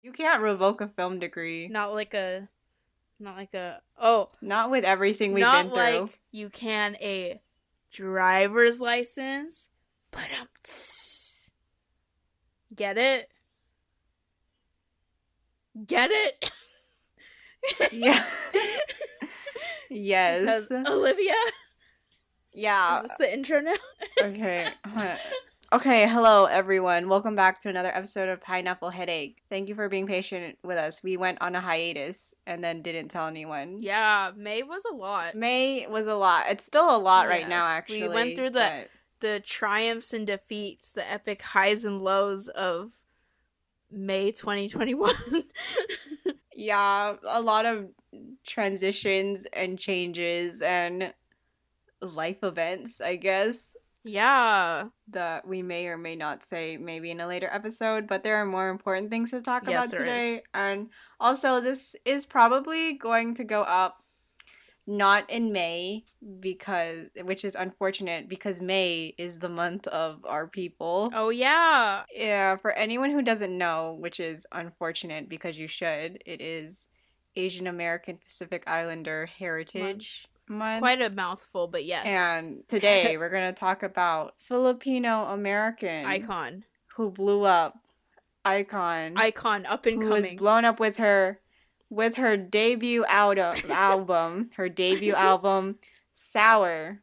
You can't revoke a film degree. Not like a Not with everything we've not been through. like you can a driver's license, but get it? Get it? Yeah. Yes. Because Olivia? Yeah. Is this the intro now? Okay. Okay, hello everyone. Welcome back to another episode of Pineapple Headache. Thank you for being patient with us. We went on a hiatus and then didn't tell anyone. Yeah, May was a lot. May was a lot. It's still a lot right now, actually. We went through the triumphs and defeats, the epic highs and lows of May 2021. Yeah, a lot of transitions and changes and life events, I guess. Yeah. That we may or may not say maybe in a later episode, but there are more important things to talk about today. Is. And also, this is probably going to go up not in May, which is unfortunate because May is the month of our people. Oh, yeah. Yeah, for anyone who doesn't know, which is unfortunate because you should, it is Asian American Pacific Islander Heritage Month. Quite a mouthful, but yes. And today we're going to talk about Filipino American icon who blew up. Icon up and who coming. Was blown up with her debut album, her debut album, Sour,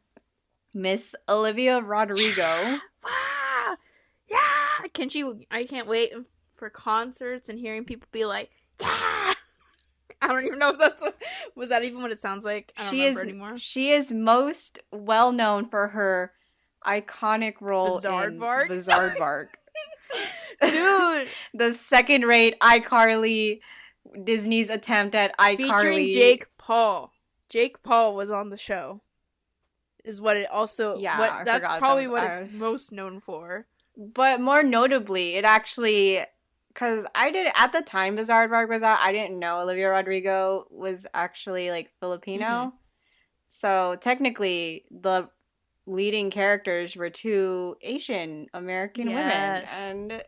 Miss Olivia Rodrigo. Wow! Yeah! I can't wait for concerts and hearing people be like, yeah! I don't even know if was that even what it sounds like? I don't remember anymore. She is most well known for her iconic role in Bizaardvark. Dude! The second-rate iCarly, Disney's attempt at iCarly. Featuring Jake Paul. Jake Paul was on the show. Is what it also... Yeah, that's probably what it's most known for. But more notably, it actually... Because at the time Bizaardvark was out, I didn't know Olivia Rodrigo was actually, like, Filipino. Mm-hmm. So, technically, the leading characters were two Asian American women. And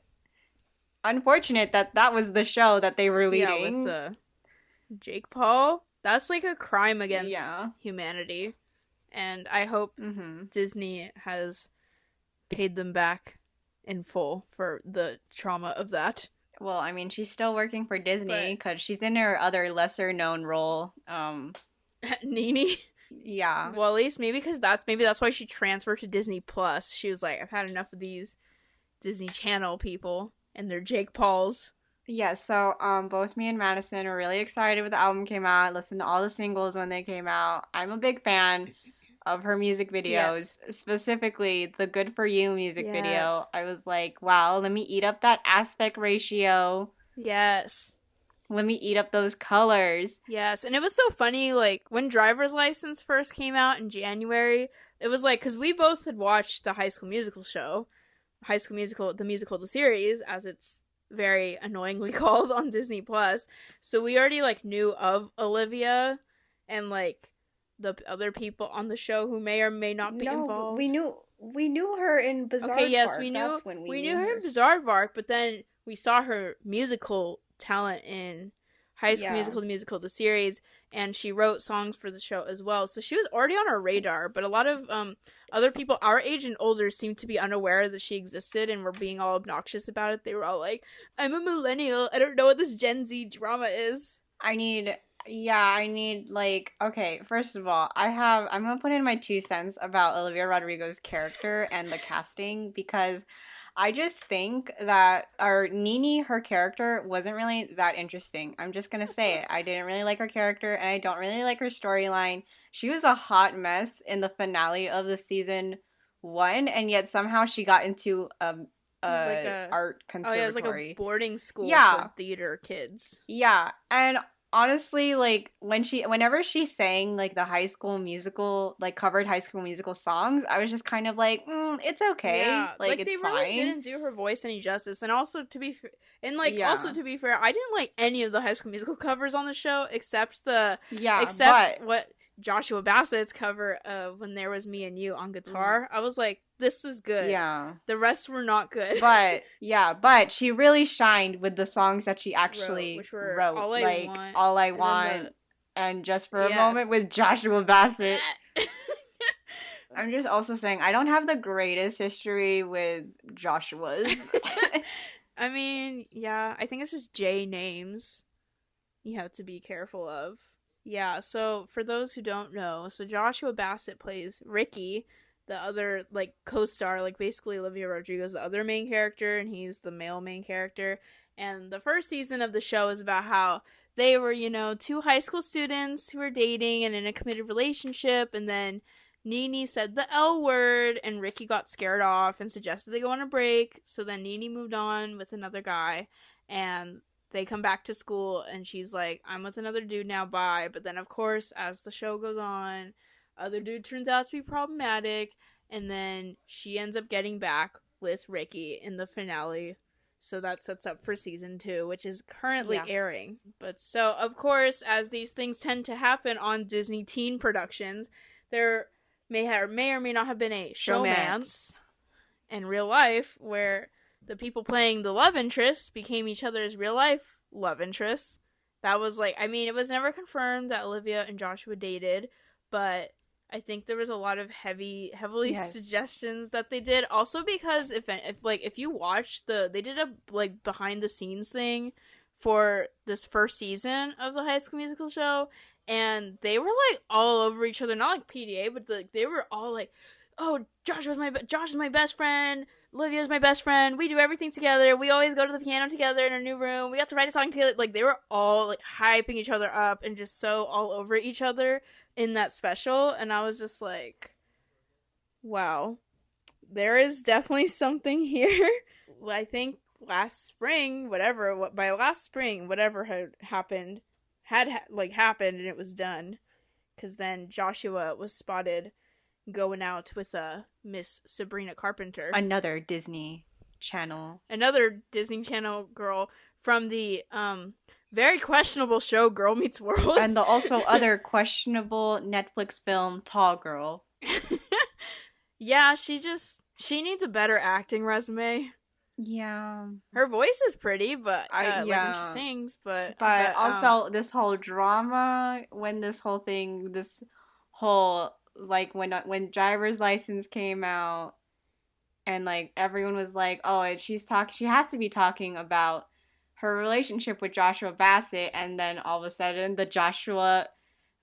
unfortunate that was the show that they were leading. Yeah, with Jake Paul. That's, like, a crime against humanity. And I hope Disney has paid them back in full for the trauma of that. Well, I mean, she's still working for Disney because she's in her other lesser-known role. Nene? Yeah. Well, at least maybe that's why she transferred to Disney Plus. She was like, I've had enough of these Disney Channel people and their Jake Pauls. Yeah, so both me and Madison were really excited when the album came out. Listened to all the singles when they came out. I'm a big fan of her music videos, specifically the Good For You music video. I was like, wow, let me eat up that aspect ratio. Yes. Let me eat up those colors. Yes, and it was so funny, like, when Driver's License first came out in January, it was like, because we both had watched the High School Musical show, the musical, the series, as it's very annoyingly called on Disney Plus, so we already, like, knew of Olivia, and, like, the other people on the show who may or may not be involved. We knew her in Bizaardvark. Okay, yes, we knew her in Bizaardvark, but then we saw her musical talent in High School Musical, the musical, the series, and she wrote songs for the show as well. So she was already on our radar, but a lot of other people our age and older seemed to be unaware that she existed and were being all obnoxious about it. They were all like, I'm a millennial, I don't know what this Gen Z drama is. I need, like, okay, first of all, I'm gonna put in my 2 cents about Olivia Rodrigo's character and the casting, because I just think that Nene, her character, wasn't really that interesting. I'm just gonna say it. I didn't really like her character, and I don't really like her storyline. She was a hot mess in the finale of the season 1, and yet somehow she got into art conservatory. Oh yeah, it was like a boarding school for theater kids. Yeah, and honestly, like, whenever she sang, like, the High School Musical, like, covered High School Musical songs, I was just kind of like, it's okay. Yeah, like, it's they fine. really didn't do her voice any justice. And also, to be fair, I didn't like any of the High School Musical covers on the show, except what Joshua Bassett's cover of When There Was Me and You on guitar, I was like, this is good. Yeah. The rest were not good. But she really shined with the songs that she actually which were wrote. All I like Want, All I Want and Just for a Yes. Moment with Joshua Bassett. I'm just also saying I don't have the greatest history with Joshua's. I mean, yeah, I think it's just J names you have to be careful of. Yeah, so for those who don't know, so Joshua Bassett plays Ricky, the other, like, co-star, like, basically Olivia Rodrigo's the other main character, and he's the male main character. And the first season of the show is about how they were, you know, two high school students who were dating and in a committed relationship, and then Nene said the L word, and Ricky got scared off and suggested they go on a break. So then Nene moved on with another guy, and they come back to school, and she's like, I'm with another dude now, bye. But then, of course, as the show goes on, other dude turns out to be problematic, and then she ends up getting back with Ricky in the finale. So that sets up for season 2, which is currently airing. But so, of course, as these things tend to happen on Disney teen productions, there may or may not have been a showmance in real life where the people playing the love interests became each other's real life love interests. That was like, I mean, it was never confirmed that Olivia and Joshua dated, but I think there was a lot of heavily suggestions that they did. Also because if you watch they did a like behind the scenes thing for this first season of the High School Musical show, and they were like all over each other, not like PDA, but they were all like, oh, Josh is my best friend, Olivia's my best friend, we do everything together, we always go to the piano together in our new room, we got to write a song together. Like, they were all like hyping each other up and just so all over each other in that special, and I was just like, wow, there is definitely something here. I think last spring, whatever had happened had happened, and it was done, because then Joshua was spotted going out with Miss Sabrina Carpenter, another Disney Channel girl from the very questionable show Girl Meets World, and the also other questionable Netflix film Tall Girl. Yeah, she needs a better acting resume. Yeah, her voice is pretty, but like when she sings, but also this whole drama when when Driver's License came out, and like everyone was like, oh, she has to be talking about her relationship with Joshua Bassett, and then all of a sudden the Joshua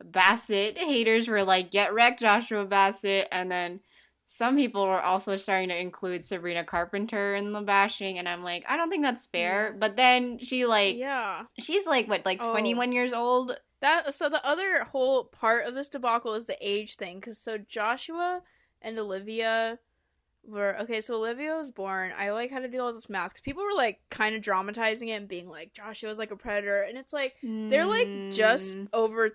Bassett haters were like, get wrecked, Joshua Bassett, and then some people were also starting to include Sabrina Carpenter in the bashing, and I'm like, I don't think that's fair. Yeah. But then she's like, what, like 21 years old? So the other whole part of this debacle is the age thing, because so Joshua and Olivia were, okay, so Olivia was born, I like had to do all this math, because people were like kind of dramatizing it and being like, Joshua's like a predator, and it's like, they're like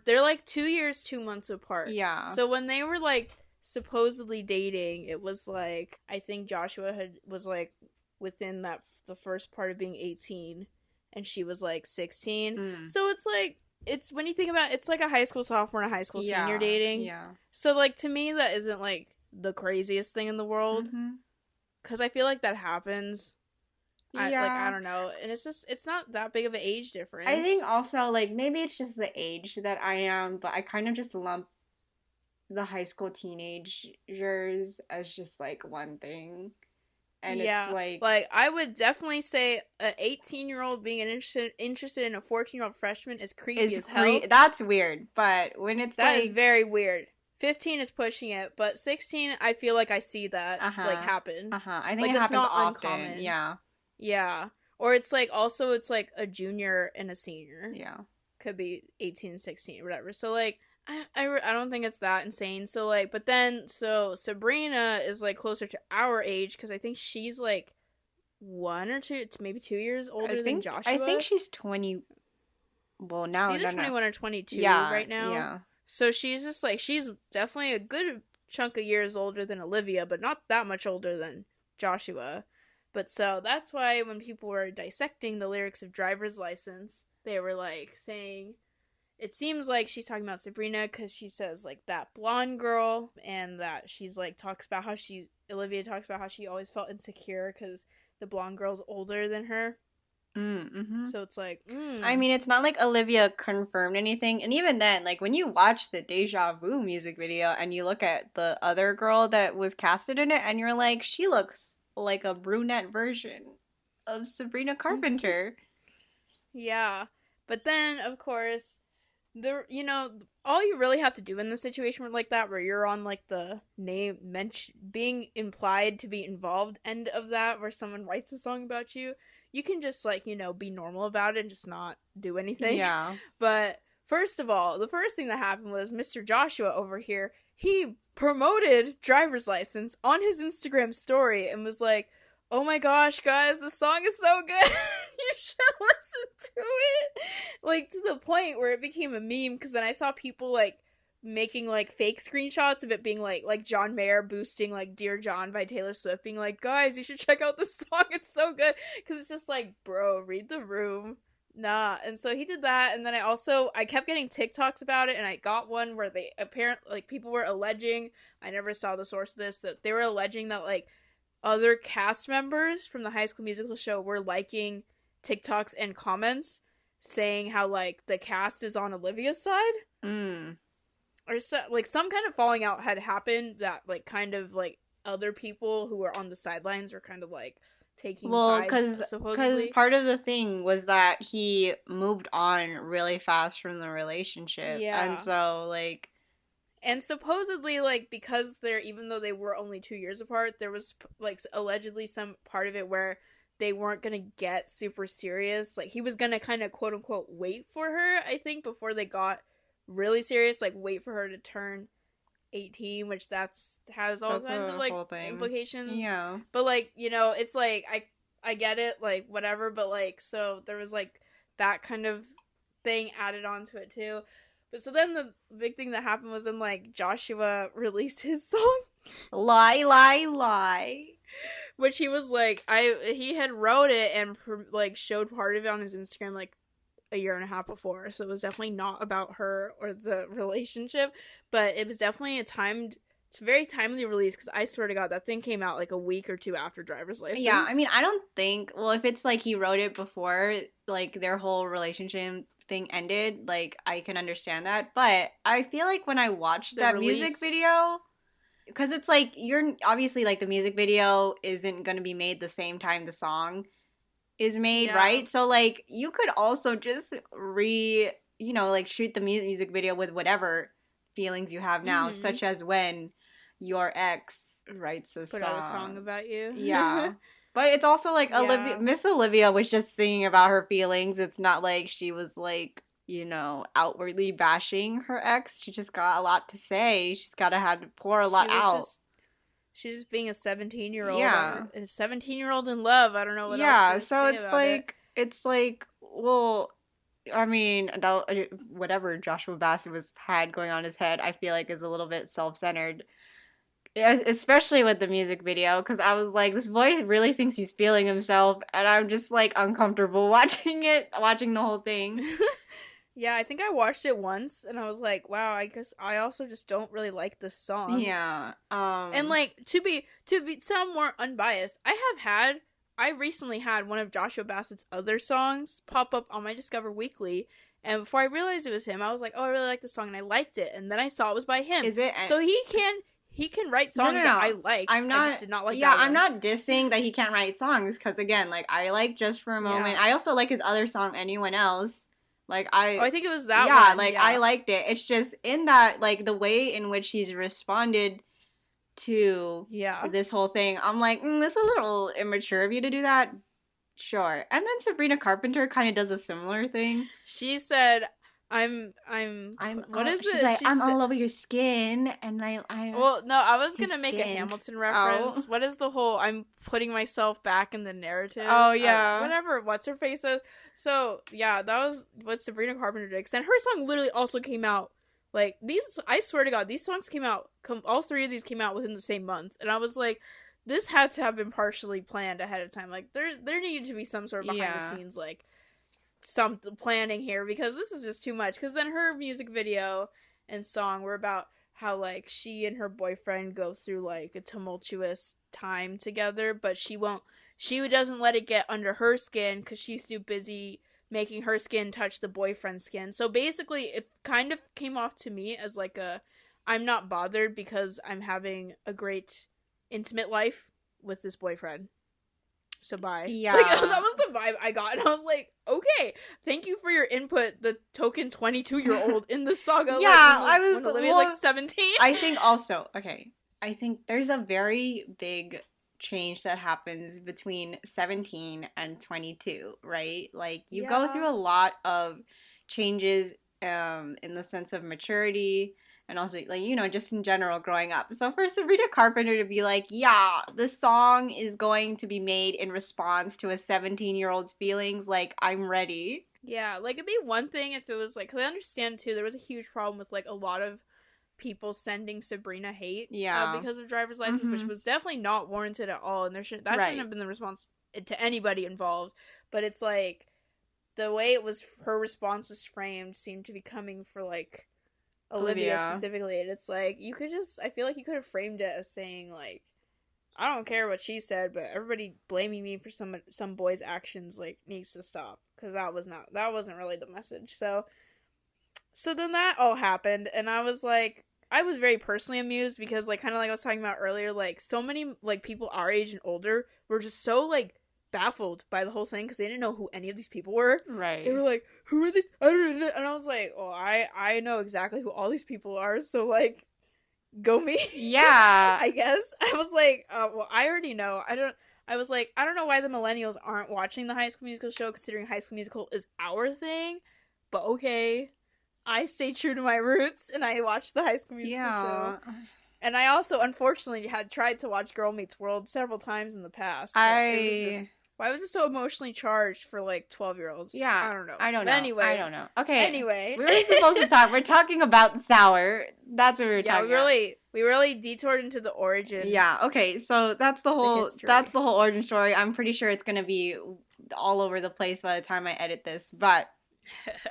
they're like 2 years, 2 months apart. Yeah. So when they were like supposedly dating, it was like, I think Joshua was like within the first part of being 18, and she was like 16. So it's like, it's, when you think about it, it's like a high school sophomore and a high school senior dating. Yeah. So like, to me, that isn't like the craziest thing in the world, because I feel like that happens. I don't know, and it's not that big of an age difference. I think also, like, maybe it's just the age that I am, but I kind of just lump the high school teenagers as just like one thing. And it's like I would definitely say an 18-year-old being interested in a 14-year-old freshman is creepy as hell. That's weird, but when it's that is very weird. 15 is pushing it, but 16, I feel like I see that like happen. I think like, it happens not often. Uncommon. Yeah. Or it's like, also it's like a junior and a senior. Yeah. Could be 18, 16, whatever. So like, I don't think it's that insane. So like, but then, so Sabrina is like closer to our age, because I think she's like 1 or 2, maybe 2 years older than Joshua. I think she's 20. Well, now she's either 21 or 22 right now. Yeah. So she's just like, she's definitely a good chunk of years older than Olivia, but not that much older than Joshua. But so that's why when people were dissecting the lyrics of Driver's License, they were like saying, it seems like she's talking about Sabrina because she says, like, that blonde girl, and that she's, like, Olivia talks about how she always felt insecure because the blonde girl's older than her. Mm-hmm. So it's like, I mean, it's not like Olivia confirmed anything. And even then, like, when you watch the Deja Vu music video and you look at the other girl that was casted in it, and you're like, she looks like a brunette version of Sabrina Carpenter. Yeah. But then, of course, all you really have to do in this situation like that, where you're on, like, the being implied to be involved end of that, where someone writes a song about you, you can just, like, be normal about it and just not do anything. Yeah. But first of all, the first thing that happened was Mr. Joshua over here, he promoted Driver's License on his Instagram story and was like, oh my gosh, guys, the song is so good. You should listen to it. Like, to the point where it became a meme, because then I saw people, like, making, like, fake screenshots of it being, like John Mayer boosting, like, Dear John by Taylor Swift, being like, guys, you should check out this song, it's so good. Because it's just like, bro, read the room. Nah. And so he did that, and then I kept getting TikToks about it, and I got one where they apparently, like, people were alleging, I never saw the source of this, that they were alleging that, like, other cast members from the High School Musical show were liking TikToks and comments saying how, like, the cast is on Olivia's side. Or so, like, some kind of falling out had happened that, like, kind of, like, other people who were on the sidelines were kind of, like, taking sides, supposedly. Because part of the thing was that he moved on really fast from the relationship. Yeah. And so, like... And supposedly, like, because even though they were only 2 years apart, there was, like, allegedly some part of it where they weren't gonna get super serious. Like, he was gonna kind of, quote-unquote, wait for her, I think, before they got really serious. Like, wait for her to turn 18, which has all kinds of, like, implications. Yeah. But, like, it's, like, I get it, like, whatever, but, like, so there was, like, that kind of thing added onto it, too. But so then the big thing that happened was then, like, Joshua released his song. Lie. Which he was like, he had wrote it and, like, showed part of it on his Instagram, like, a year and a half before. So it was definitely not about her or the relationship. But it was definitely it's a very timely release, because I swear to God, that thing came out, like, a week or two after Driver's License. Yeah, I mean, I don't think, well, if it's, like, he wrote it before, like, their whole relationship thing ended, like, I can understand that, but I feel like when I watched that music video, because it's like, you're obviously, like, the music video isn't going to be made the same time the song is made, right? So, like, you could also just like, shoot the music video with whatever feelings you have now, such as when your ex writes put out a song about you. Yeah. But it's also, like, Miss Olivia was just singing about her feelings. It's not like she was, like, outwardly bashing her ex. She just got a lot to say. She's had to pour a lot out. She's just being a 17-year-old. Yeah. A 17-year-old in love. I don't know what else to say about it. Yeah, so it's like, well, I mean, whatever Joshua Bassett had going on in his head, I feel like is a little bit self-centered. Especially with the music video, because I was like, this boy really thinks he's feeling himself, and I'm just, like, uncomfortable watching the whole thing. Yeah, I think I watched it once, and I was like, wow, I guess I also just don't really like this song. Yeah. And, like, to sound more unbiased, I recently had one of Joshua Bassett's other songs pop up on my Discover Weekly, and before I realized it was him, I was like, oh, I really like this song, and I liked it, and then I saw it was by him. Is it? So he can write songs that I like. I just did not like that one. I'm not dissing that he can't write songs, because, again, like, I like Just for a Moment. Yeah. I also like his other song, Anyone Else. Like, I think it was that one. Yeah, like, I liked it. It's just in that, like, the way in which he's responded to this whole thing, I'm like, it's a little immature of you to do that. Sure. And then Sabrina Carpenter kind of does a similar thing. She said, I'm what is it? Like, I'm all over your skin, and well, no, I was gonna make a Hamilton reference. What is the whole I'm putting myself back in the narrative? Oh yeah, whatever. What's her face says? So yeah, that was what Sabrina Carpenter did. Then her song literally also came out. Like, these, I swear to God, these songs came out. All three of these came out within the same month, and I was like, this had to have been partially planned ahead of time. Like, there needed to be some sort of behind the scenes, like, some planning here because this is just too much. Because then her music video and song were about how like she and her boyfriend go through like a tumultuous time together, but she doesn't let it get under her skin because she's too busy making her skin touch the boyfriend's skin. So basically it kind of came off to me as like I'm not bothered because I'm having a great intimate life with this boyfriend. So bye. Yeah. Like, that was the vibe I got. And I was like, okay, thank you for your input, the token 22-year-old in the saga. Yeah, like, when Olivia's like 17. I think also, okay, I think there's a very big change that happens between 17 and 22, right? Like, you go through a lot of changes in the sense of maturity and also, like, you know, just in general growing up. So for Sabrina Carpenter to be like, yeah, the song is going to be made in response to a 17-year-old's feelings, like, I'm ready. Yeah, like, it'd be one thing if it was, like, because I understand, too, there was a huge problem with, like, a lot of people sending Sabrina hate because of driver's license, which was definitely not warranted at all, and shouldn't have been the response to anybody involved. But it's, like, the way her response was framed seemed to be coming for, like, Olivia specifically, and it's like, I feel like you could have framed it as saying, like, I don't care what she said, but everybody blaming me for some boy's actions, like, needs to stop, because that wasn't really the message. So then that all happened, and I was very personally amused, because, like, kind of like I was talking about earlier, like, so many, like, people our age and older were just so, like, baffled by the whole thing because they didn't know who any of these people were. Right. They were like, who are these? I don't know. And I was like, well, I know exactly who all these people are, so, like, go me. Yeah. I guess. I was like, well, I already know. I don't know why the millennials aren't watching the High School Musical show, considering High School Musical is our thing, but okay. I stay true to my roots, and I watched the High School Musical show. And I also, unfortunately, had tried to watch Girl Meets World several times in the past. Why was it so emotionally charged for, like, 12-year-olds? Yeah. I don't know. But anyway. I don't know. Okay. Anyway. We were supposed to talk. We're talking about Sour. That's what we were talking about. We really detoured into the origin. Yeah, okay. So that's the whole origin story. I'm pretty sure it's going to be all over the place by the time I edit this. But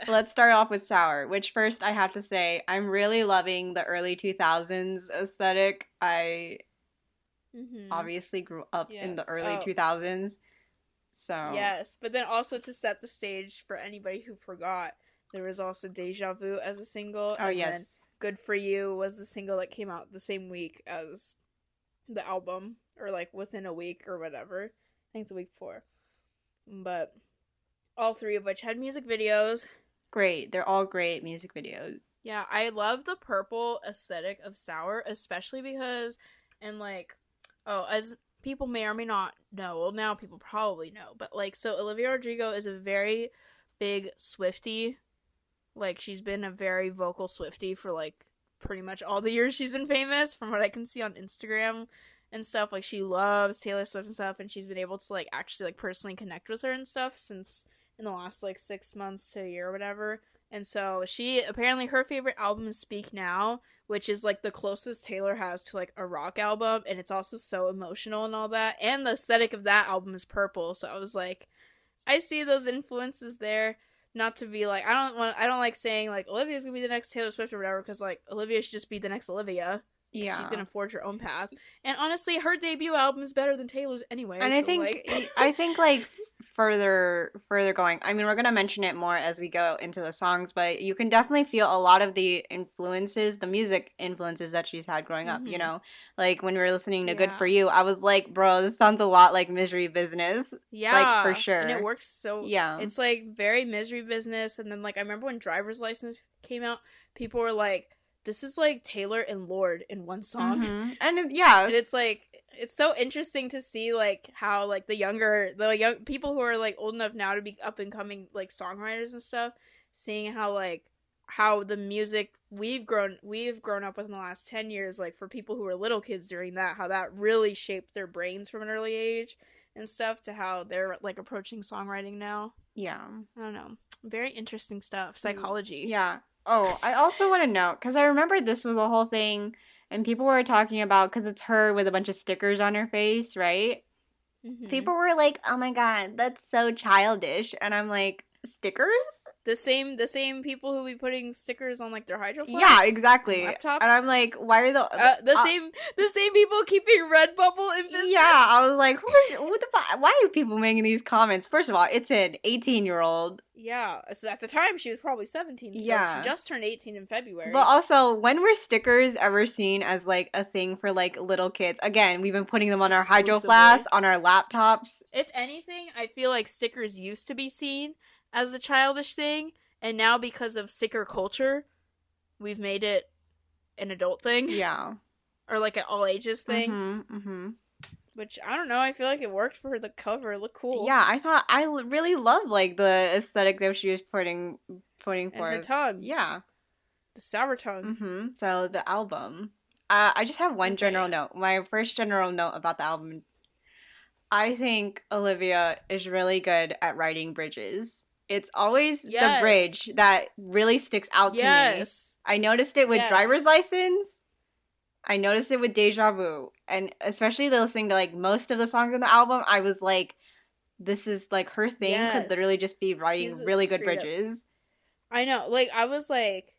let's start off with Sour, which first I have to say, I'm really loving the early 2000s aesthetic. I obviously grew up in the early 2000s. So yes, but then also to set the stage for anybody who forgot, there was also Deja Vu as a single. Oh, yes. Then Good For You was the single that came out the same week as the album, or like within a week or whatever. I think the week before. But all three of which had music videos. Great. They're all great music videos. Yeah, I love the purple aesthetic of Sour, especially because, and like, as people may or may not know, well, now people probably know, but like, so Olivia Rodrigo is a very big Swiftie. Like, she's been a very vocal Swiftie for like pretty much all the years she's been famous, from what I can see on Instagram and stuff. Like, she loves Taylor Swift and stuff, and she's been able to like actually like personally connect with her and stuff since in the last like 6 months to a year or whatever. And so apparently her favorite album is Speak Now, which is like the closest Taylor has to like a rock album, and it's also so emotional and all that, and the aesthetic of that album is purple. So I was like, I see those influences there. Not to be like, I don't like saying like Olivia's gonna be the next Taylor Swift or whatever, because like Olivia should just be the next Olivia. Yeah, she's gonna forge her own path. And honestly, her debut album is better than Taylor's anyway. And I think like further going, I mean, we're gonna mention it more as we go into the songs, but you can definitely feel a lot of the influences, the music influences that she's had growing up. You know, like when we were listening to Good For You, I was like, bro, this sounds a lot like Misery Business. Yeah, like for sure. And it works so. Yeah, it's like very Misery Business. And then like I remember when Driver's License came out, people were like, this is like Taylor and Lorde in one song. And and it's like, it's so interesting to see like how like the young people who are like old enough now to be up and coming like songwriters and stuff, seeing how the music we've grown up with in the last 10 years, like for people who were little kids during that, how that really shaped their brains from an early age and stuff, to how they're like approaching songwriting now. Yeah, I don't know, very interesting stuff. Psychology. Yeah. Oh, I also want to note, because I remember this was a whole thing, and people were talking about, because it's her with a bunch of stickers on her face, right? People were like, oh my god, that's so childish. And I'm like, Stickers? The same people who be putting stickers on like their hydro flasks. Yeah, exactly. And laptops. And I'm like, why are the same people keeping Redbubble in business? Yeah, I was like, what the fuck? Why are people making these comments? First of all, it's an 18-year-old. Yeah, so at the time she was probably 17 still. Yeah. She just turned 18 in February. But also, when were stickers ever seen as like a thing for like little kids? Again, we've been putting them on our hydro flasks, on our laptops. If anything, I feel like stickers used to be seen as a childish thing, and now because of sticker culture, we've made it an adult thing. Yeah. Or like an all ages thing. Mm-hmm, mm-hmm. Which, I don't know, I feel like it worked for the cover. It looked cool. Yeah, I really loved like the aesthetic that she was putting for. And her tongue. Yeah. The sour tongue. Mm-hmm. So the album. I just have one general note. My first general note about the album. I think Olivia is really good at writing bridges. It's always the bridge that really sticks out to me. I noticed it with Driver's License. I noticed it with Deja Vu. And especially listening to like most of the songs on the album, I was like, this is like her thing. Could literally just be writing really good bridges. I know. Like, I was like,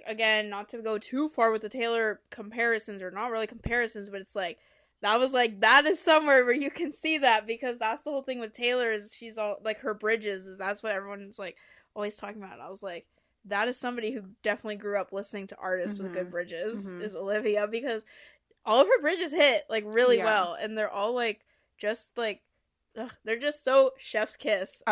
again, not to go too far with the Taylor comparisons, or not really comparisons, but it's like, that is somewhere where you can see that, because that's the whole thing with Taylor, is she's all, like, her bridges, is that's what everyone's, like, always talking about. And I was like, that is somebody who definitely grew up listening to artists with good bridges, is Olivia, because all of her bridges hit, like, really well, and they're all, like, just, like, they're just so chef's kiss.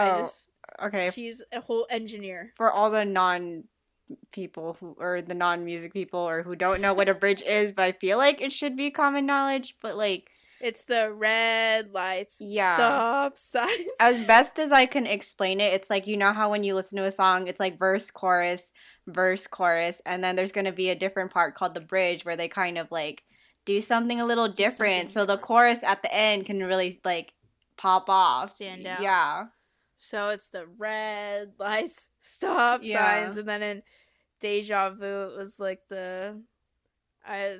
Okay. She's a whole engineer. For all the non-people or the non-music people, or who don't know what a bridge is, but I feel like it should be common knowledge, but like, it's the red lights, stop signs. As best as I can explain it, it's like, you know how when you listen to a song, it's like verse, chorus, and then there's going to be a different part called the bridge, where they kind of like do something a little different, so the chorus at the end can really like pop off, stand out. Yeah. So it's the red lights, stop signs, and then in Deja Vu, it was like I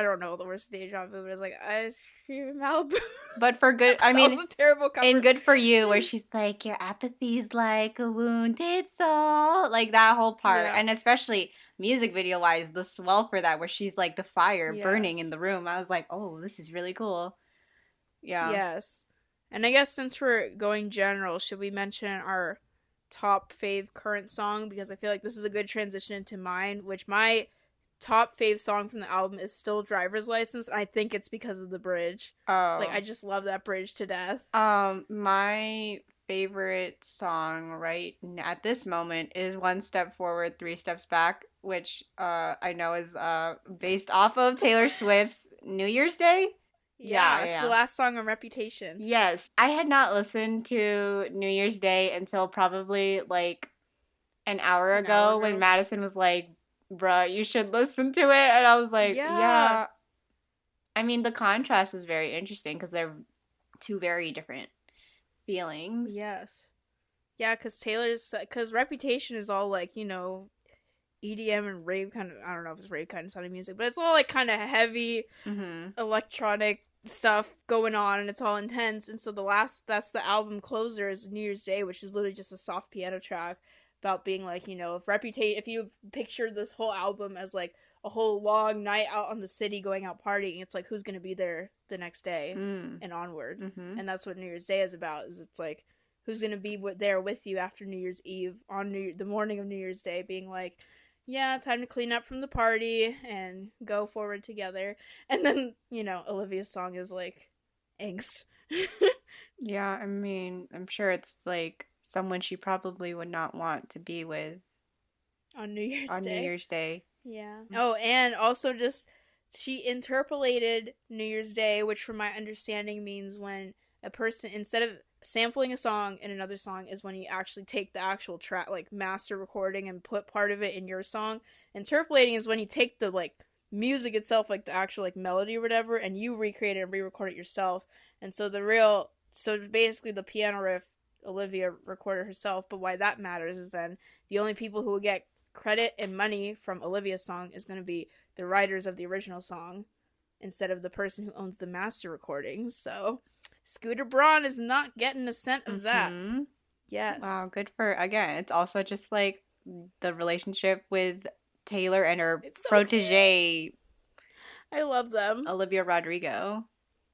don't know the words Deja Vu, but it was like ice cream Malibu. But for good, I mean, that was a terrible cover. And Good For You, where she's like, your apathy's like a wounded soul, like that whole part, and especially music video wise, the swell for that, where she's like the fire burning in the room. I was like, oh, this is really cool. Yeah. Yes. And I guess since we're going general, should we mention our top fave current song? Because I feel like this is a good transition into mine, which my top fave song from the album is still Driver's License. And I think it's because of the bridge. Oh. Like, I just love that bridge to death. My favorite song right at this moment is One Step Forward, Three Steps Back, which I know is based off of Taylor Swift's New Year's Day. Yeah, it's the last song on Reputation. Yes. I had not listened to New Year's Day until probably like an hour ago when Madison was like, bruh, you should listen to it. And I was like, yeah. I mean, the contrast is very interesting because they're two very different feelings. Yes. Yeah, because Reputation is all like, you know, EDM and rave kind of, I don't know if it's rave kind of sounding music, but it's all like kind of heavy electronic stuff going on, and it's all intense. And so that's the album closer, is New Year's Day, which is literally just a soft piano track about being like, you know, if you picture this whole album as like a whole long night out on the city going out partying, it's like, who's gonna be there the next day and onward. And that's what New Year's Day is about, is it's like, who's gonna be there with you after New Year's Eve on the morning of New Year's Day, being like, yeah, time to clean up from the party and go forward together. And then, you know, Olivia's song is like angst. Yeah, I mean, I'm sure it's like someone she probably would not want to be with on New Year's Day. Yeah. Oh, and also just she interpolated New Year's Day, which from my understanding means when a person, instead of sampling a song in another song, is when you actually take the actual track, like master recording, and put part of it in your song. Interpolating is when you take the like music itself, like the actual like melody or whatever, and you recreate it and re-record it yourself. And so basically the piano riff Olivia recorded herself, but why that matters is then the only people who will get credit and money from Olivia's song is going to be the writers of the original song, instead of the person who owns the master recordings. So Scooter Braun is not getting a cent of that. Yes. Wow, good for, again, it's also just like the relationship with Taylor and her It's so cute. protege, I love them. Olivia Rodrigo.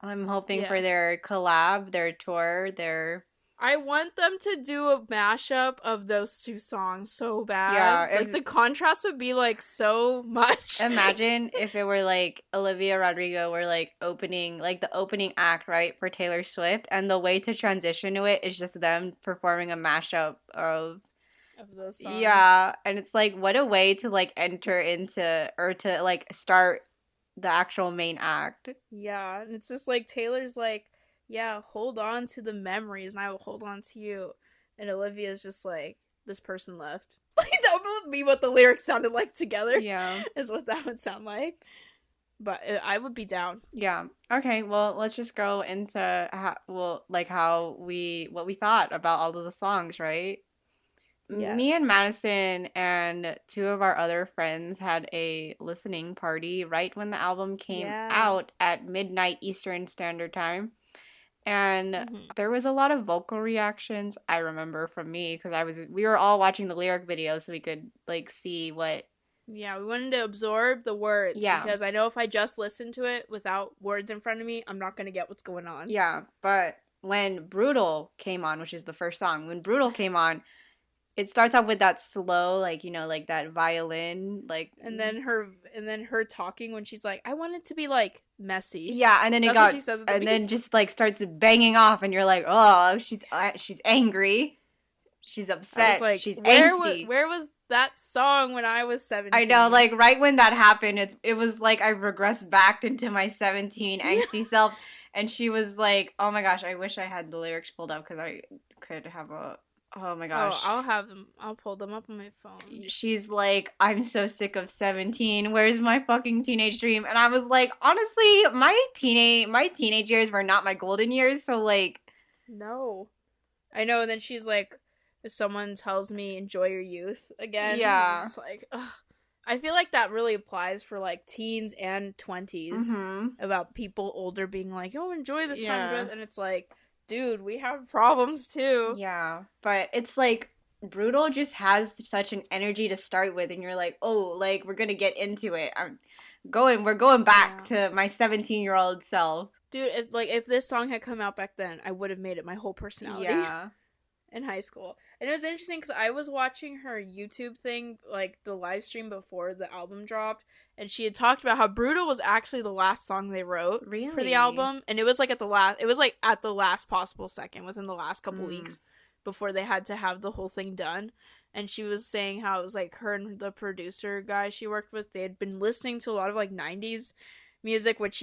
I'm hoping for Yes. their collab, their tour, their I want them to do a mashup of those two songs so yeah. bad. Like the contrast would be like so much. Imagine if it were like Olivia Rodrigo were like opening, like the opening act, right, for Taylor Swift, and the way to transition to it is just them performing a mashup of Of those songs. yeah, and it's like what a way to like enter into or to like start the actual main act. Yeah, and it's just like Taylor's like, yeah, hold on to the memories and I will hold on to you. And Olivia's just like, this person left. Like that would be what the lyrics sounded like together. Yeah. Is what that would sound like. But I would be down. Yeah. Okay, well, let's just go into how, well, like how we what we thought about all of the songs, right? Me and Yes. Madison and two of our other friends had a listening party right when the album came Yeah. out at midnight Eastern Standard Time. And Mm-hmm. there was a lot of vocal reactions I remember from me because we were all watching the lyric video so we could like see what Yeah, we wanted to absorb the words yeah. because I know if I just listen to it without words in front of me, I'm not going to get what's going on. Yeah, but when Brutal came on, which is the first song, when Brutal came on, it starts off with that slow, like, like that violin, like And then her talking when she's like, I want it to be like messy. yeah, and then That's what she says at the and beginning. then just like starts banging off, and you're like, oh, she's angry, she's I was upset, like, she's where was angsty. where was that song when I was I know, 17? like right when that happened, it was like I regressed back into my 17 Yeah. angsty self, and she was like, oh my gosh, I wish I had the lyrics pulled up because I could have a, oh my Oh, gosh. I'll have them. I'll pull them up on my phone. She's like, I'm so sick of 17. Where's my fucking teenage dream? And I was like, honestly, my teenage years were not my golden years, so like No. I know, and then she's like, if someone tells me enjoy your youth again, I'm yeah. just like, ugh. I feel like that really applies for like teens and 20s Mhm. about people older being like, oh, enjoy this time, Yeah. and it's like, dude, we have problems too. Yeah. But it's like Brutal just has such an energy to start with, and you're like, oh, like we're gonna get into it. We're going back Yeah. to my 17-year-old self. Dude, if this song had come out back then, I would have made it my whole personality. Yeah. In high school. And it was interesting because I was watching her YouTube thing, like the live stream before the album dropped, and she had talked about how Brutal was actually the last song they wrote for the Really? album, and it was like at the last possible second within the last couple weeks before they had to have the whole thing done. And she was saying how it was like her and the producer guy she worked with, they had been listening to a lot of like 90s music, which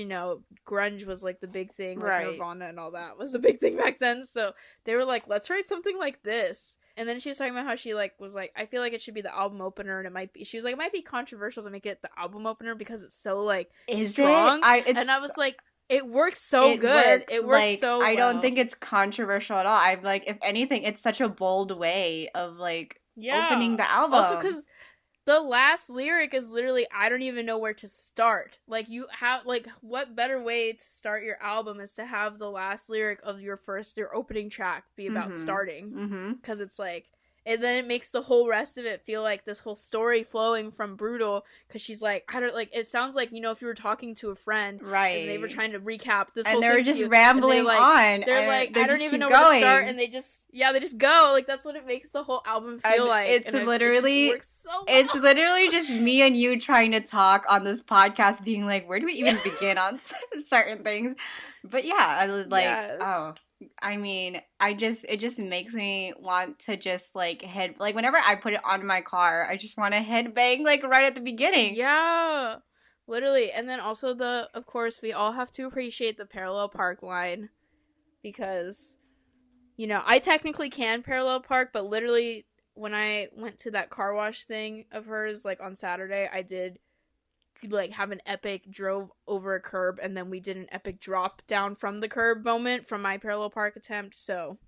grunge was like the big thing, like Right. Nirvana and all that was the big thing back then. So they were like, let's write something like this. And then she was talking about how she like was like, I feel like it should be the album opener, and she was like, it might be controversial to make it the album opener because it's so like Is strong. And I was like, it works so good. It works like, so I well. don't think it's controversial at all. I'm like, if anything, it's such a bold way of like opening the album. Also, because the last lyric is literally, I don't even know where to start. Like, you have, like, what better way to start your album is to have the last lyric of your opening track be about starting. Because it's like, and then it makes the whole rest of it feel like this whole story flowing from Brutal, because she's like, I don't, like, it sounds like, if you were talking to a friend, right, and they were trying to recap this and whole they thing were just to you, rambling on. They're like, I don't even know where to start, and they just go. Like, that's what it makes the whole album feel like. It's literally, it just works so well. It's literally just me and you trying to talk on this podcast, being like, where do we even begin on certain things? But yeah, I was like, yes. Oh. I mean, it just makes me want to just like whenever I put it on my car, I just want to headbang like right at the beginning. Yeah, literally. And then also of course, we all have to appreciate the parallel park line, because, I technically can parallel park, but literally when I went to that car wash thing of hers, like on Saturday, I did like have an epic drove over a curb, and then we did an epic drop down from the curb moment from my parallel park attempt. So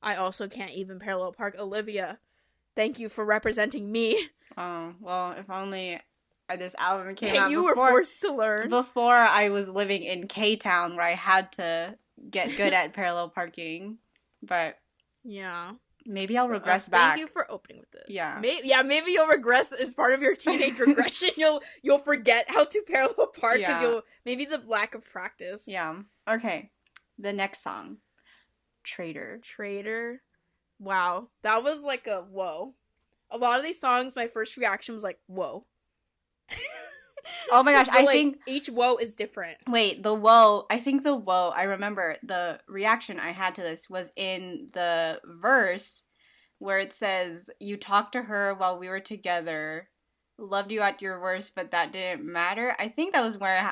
I also can't even parallel park. Olivia, thank you for representing me. Oh, well, if only this album came out you were forced to learn before I was living in K-Town, where I had to get good at parallel parking. But yeah, Maybe I'll regress back. Thank you for opening with this. Yeah. Maybe you'll regress as part of your teenage regression. You'll forget how to parallel park because maybe the lack of practice. Yeah. Okay. The next song. Traitor. Wow. That was like a whoa. A lot of these songs, my first reaction was like, whoa. Oh my gosh, I think each whoa is different. Wait, the whoa, I remember the reaction I had to this was in the verse where it says, you talked to her while we were together, loved you at your worst, but that didn't matter. I think that was where,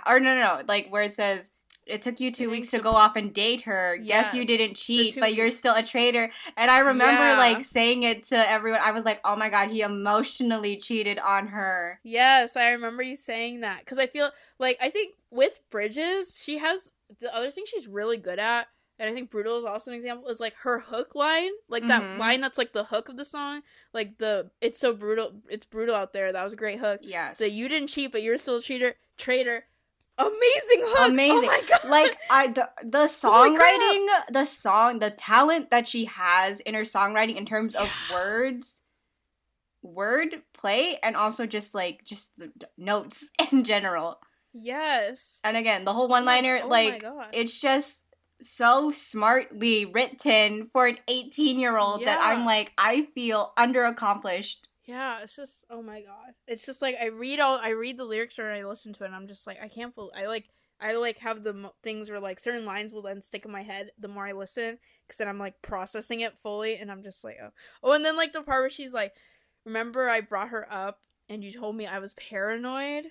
like where it says, it took you 2 weeks to go off and date her. Yes, guess you didn't cheat, but you're still a traitor. And I remember like saying it to everyone. I was like, oh my God, he emotionally cheated on her. Yes, I remember you saying that. Because I feel like, I think with Bridges, she has, the other thing she's really good at, and I think Brutal is also an example, is like her hook line. Like that line that's like the hook of the song. Like it's so brutal, it's brutal out there. That was a great hook. Yes. The you didn't cheat, but you're still a traitor. Amazing hook. Amazing. Oh my God. Like the songwriting, the talent that she has in her songwriting in terms of word play, and also just the notes in general. Yes. And again, the whole one-liner, it's just so smartly written for an 18-year-old that I'm like, I feel underaccomplished. Yeah, it's just, oh my God. It's just like, I read the lyrics or I listen to it and I'm just like, I can't believe, I have the things where like certain lines will then stick in my head the more I listen, because then I'm like processing it fully and I'm just like, oh, and then like the part where she's like, remember I brought her up and you told me I was paranoid?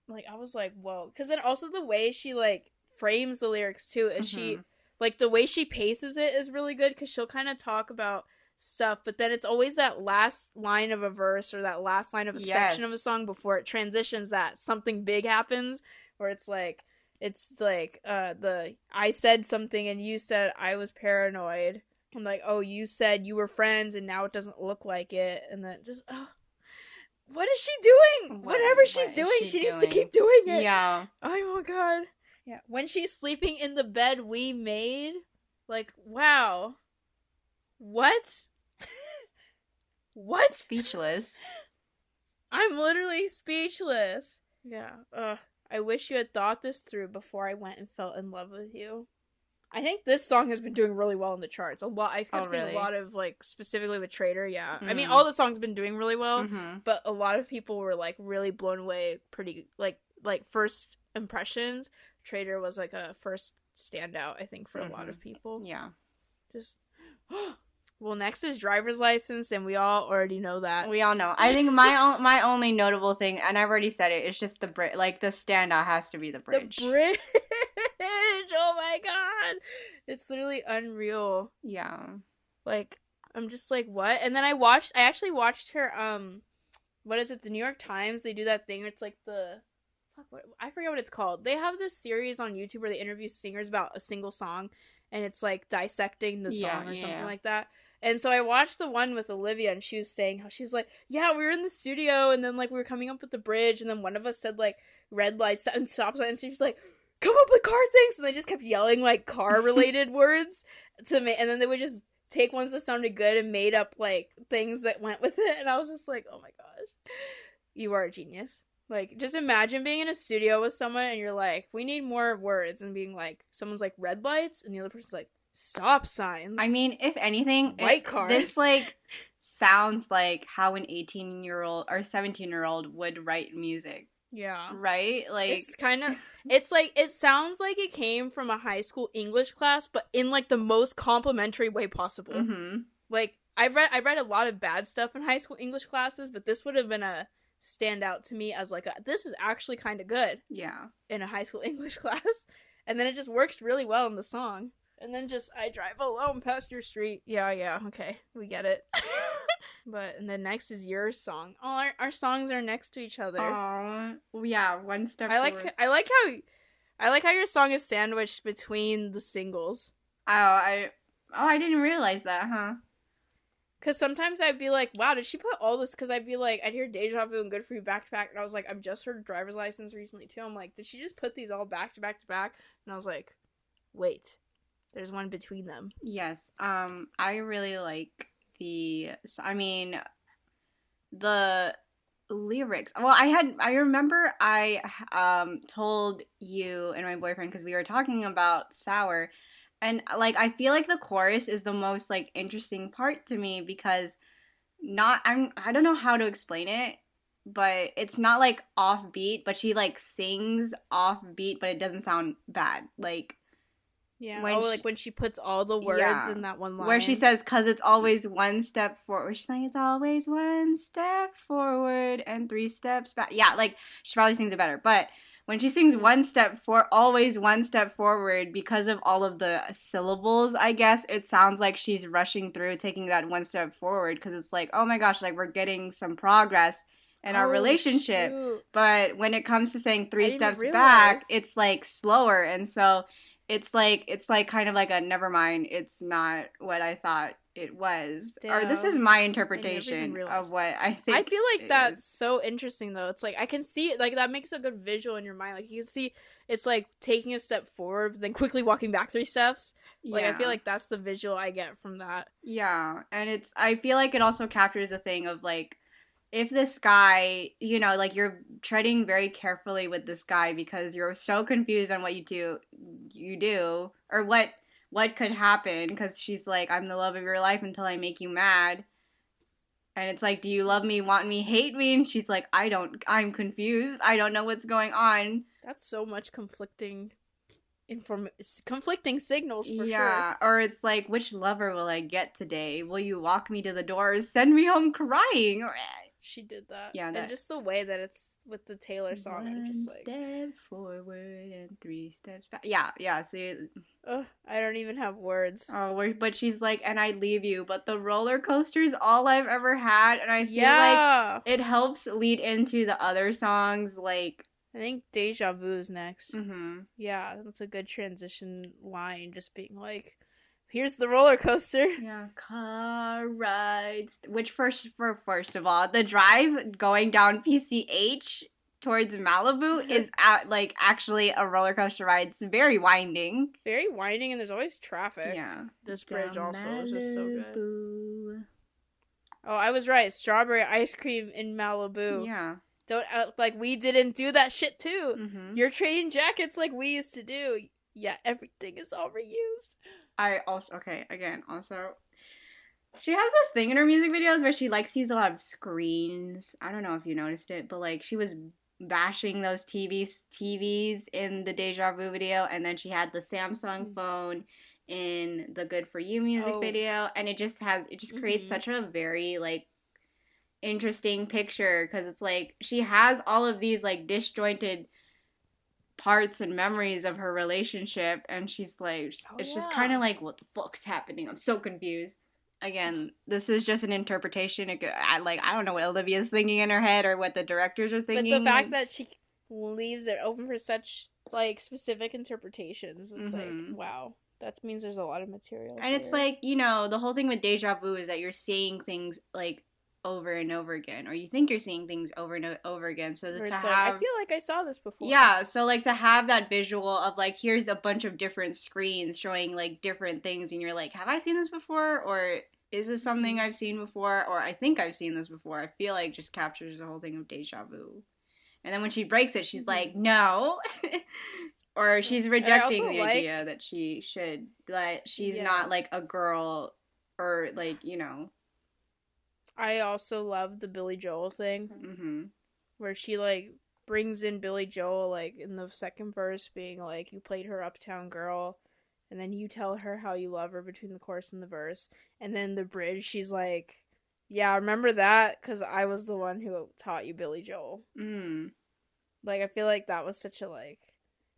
Like, I was like, whoa. Because then also the way she like frames the lyrics too is she, like the way she paces it is really good, because she'll kind of talk about stuff, but then it's always that last line of a verse or that last line of a section of a song before it transitions that something big happens, where it's like the I said something and you said I was paranoid. I'm like, oh, you said you were friends and now it doesn't look like it, and then just what is she doing? Whatever she's doing, she needs to keep doing it. Yeah. Oh my God. Yeah. When she's sleeping in the bed we made, like, wow. What? What? Speechless. I'm literally speechless. Yeah. I wish you had thought this through before I went and fell in love with you. I think this song has been doing really well in the charts. I've kept seeing a lot of, like, specifically with Traitor, yeah. I mean, all the songs have been doing really well, but a lot of people were, like, really blown away pretty, like first impressions. Traitor was, like, a first standout, I think, for a lot of people. Yeah. Just... Well, next is driver's license, and we all already know that. We all know. I think my only notable thing, and I've already said it, it's just the bridge. Like, the standout has to be the bridge. The bridge! Oh my God! It's literally unreal. Yeah. Like, I'm just like, what? And then I actually watched her, what is it, the New York Times, they do that thing where it's like I forget what it's called. They have this series on YouTube where they interview singers about a single song, and it's like dissecting the song or something like that. And so I watched the one with Olivia, and she was saying how she was like, yeah, we were in the studio, and then like we were coming up with the bridge, and then one of us said like red lights and stop signs, and she was like, come up with car things, and they just kept yelling like car related words to me, and then they would just take ones that sounded good and made up like things that went with it, and I was just like, oh my gosh, you are a genius. Like, just imagine being in a studio with someone and you're like, we need more words, and being like, someone's like red lights and the other person's like stop signs. I mean, if anything, white cars. This like sounds like how an 18-year-old or 17-year-old would write music. Yeah. Right? Like, it's kind of, it's like, it sounds like it came from a high school English class, but in like the most complimentary way possible. Like, I've read a lot of bad stuff in high school English classes, but this would have been a stand out to me as like this is actually kind of good. Yeah. In a high school English class. And then it just works really well in the song. And then just, I drive alone past your street. Yeah, okay. We get it. And then next is your song. Oh, our songs are next to each other. Oh, yeah, one step forward. I like how your song is sandwiched between the singles. I didn't realize that, huh? Because sometimes I'd be like, wow, did she put all this? Because I'd be like, I'd hear Deja Vu and Good For You back to back, and I was like, I've just heard Driver's License recently too. I'm like, did she just put these all back to back to back? And I was like, wait, there's one between them. Yes. I really like I mean, the lyrics. Well, I remember I told you and my boyfriend because we were talking about Sour, and like I feel like the chorus is the most like interesting part to me because I don't know how to explain it, but it's not like offbeat, but she like sings offbeat, but it doesn't sound bad. Like Yeah. when Oh, like when she puts all the words yeah, in that one where she line. says, "Cause it's always one step forward." She's like, "It's always one step forward and three steps back." Yeah, like she probably sings it better, but when she sings one step for always one step forward because of all of the syllables, I guess it sounds like she's rushing through taking that one step forward because it's like, oh my gosh, like we're getting some progress in our Oh, relationship. shoot. But when it comes to saying I three didn't even steps back, realize. it's like slower, and so it's like kind of like a never mind, it's not what I thought it was. Or this is Damn. my I never even interpretation of realized. what I I think feel like it is. that's so interesting though. It's like I can see like that makes a good visual in your mind. Like you can see it's like taking a step forward, but then quickly walking back 3 steps. Like I feel Yeah. like that's the visual I get from that. Yeah. And I feel like it also captures the thing of like, if this guy, like you're treading very carefully with this guy because you're so confused on what you do, or what could happen, because she's like, I'm the love of your life until I make you mad. And it's like, do you love me, want me, hate me? And she's like, I'm confused. I don't know what's going on. That's so much conflicting signals for sure. Yeah. Or it's like, which lover will I get today? Will you walk me to the door or send me home crying? She did that. Yeah, And that. just the way that it's with the Taylor song, I'm just One like, step forward and three steps back. Yeah, yeah. See, ugh, I don't even have words. but she's like, and I leave you, but the roller coaster's all I've ever had, and I feel like Yeah. it helps lead into the other songs, like. I think Deja Vu's next. Mhm. Yeah, that's a good transition line, just being like, here's the roller coaster. Yeah, car rides. Which first of all, the drive going down PCH towards Malibu is like actually a roller coaster ride. It's very winding. Very winding, and there's always traffic. Yeah. This bridge Down also is just so good. Malibu. Oh, I was right. Strawberry ice cream in Malibu. Yeah. Don't like we didn't do that shit too. Mm-hmm. You're trading jackets like we used to do. Yeah, everything is all reused. Also, she has this thing in her music videos where she likes to use a lot of screens. I don't know if you noticed it, but like she was bashing those TVs in the Deja Vu video, and then she had the Samsung phone in the Good For You music video, and it just creates such a very like interesting picture, because it's like she has all of these like disjointed parts and memories of her relationship, and she's like, it's just kind of like, what the fuck's happening? I'm so confused. Again, this is just an interpretation. I don't know what Olivia's thinking in her head or what the directors are thinking. But the fact that she leaves it open for such like specific interpretations, it's like, wow, that means there's a lot of material. And it's like, the whole thing with Deja Vu is that you're seeing things like over and over again, or you think you're seeing things over and over again. So to have, I feel like I saw this before. Yeah, so like to have that visual of like, here's a bunch of different screens showing like different things, and you're like, have I seen this before, or is this something I've seen before, or I think I've seen this before? I feel like just captures the whole thing of Deja Vu. And then when she breaks it, she's like, no. Or she's rejecting the idea that she's not like a girl, or like, I also love the Billy Joel thing, where she like brings in Billy Joel like in the second verse, being like, you played her uptown girl, and then you tell her how you love her between the chorus and the verse, and then the bridge, she's like, yeah, remember that, because I was the one who taught you Billy Joel. Like I feel like that was such a like,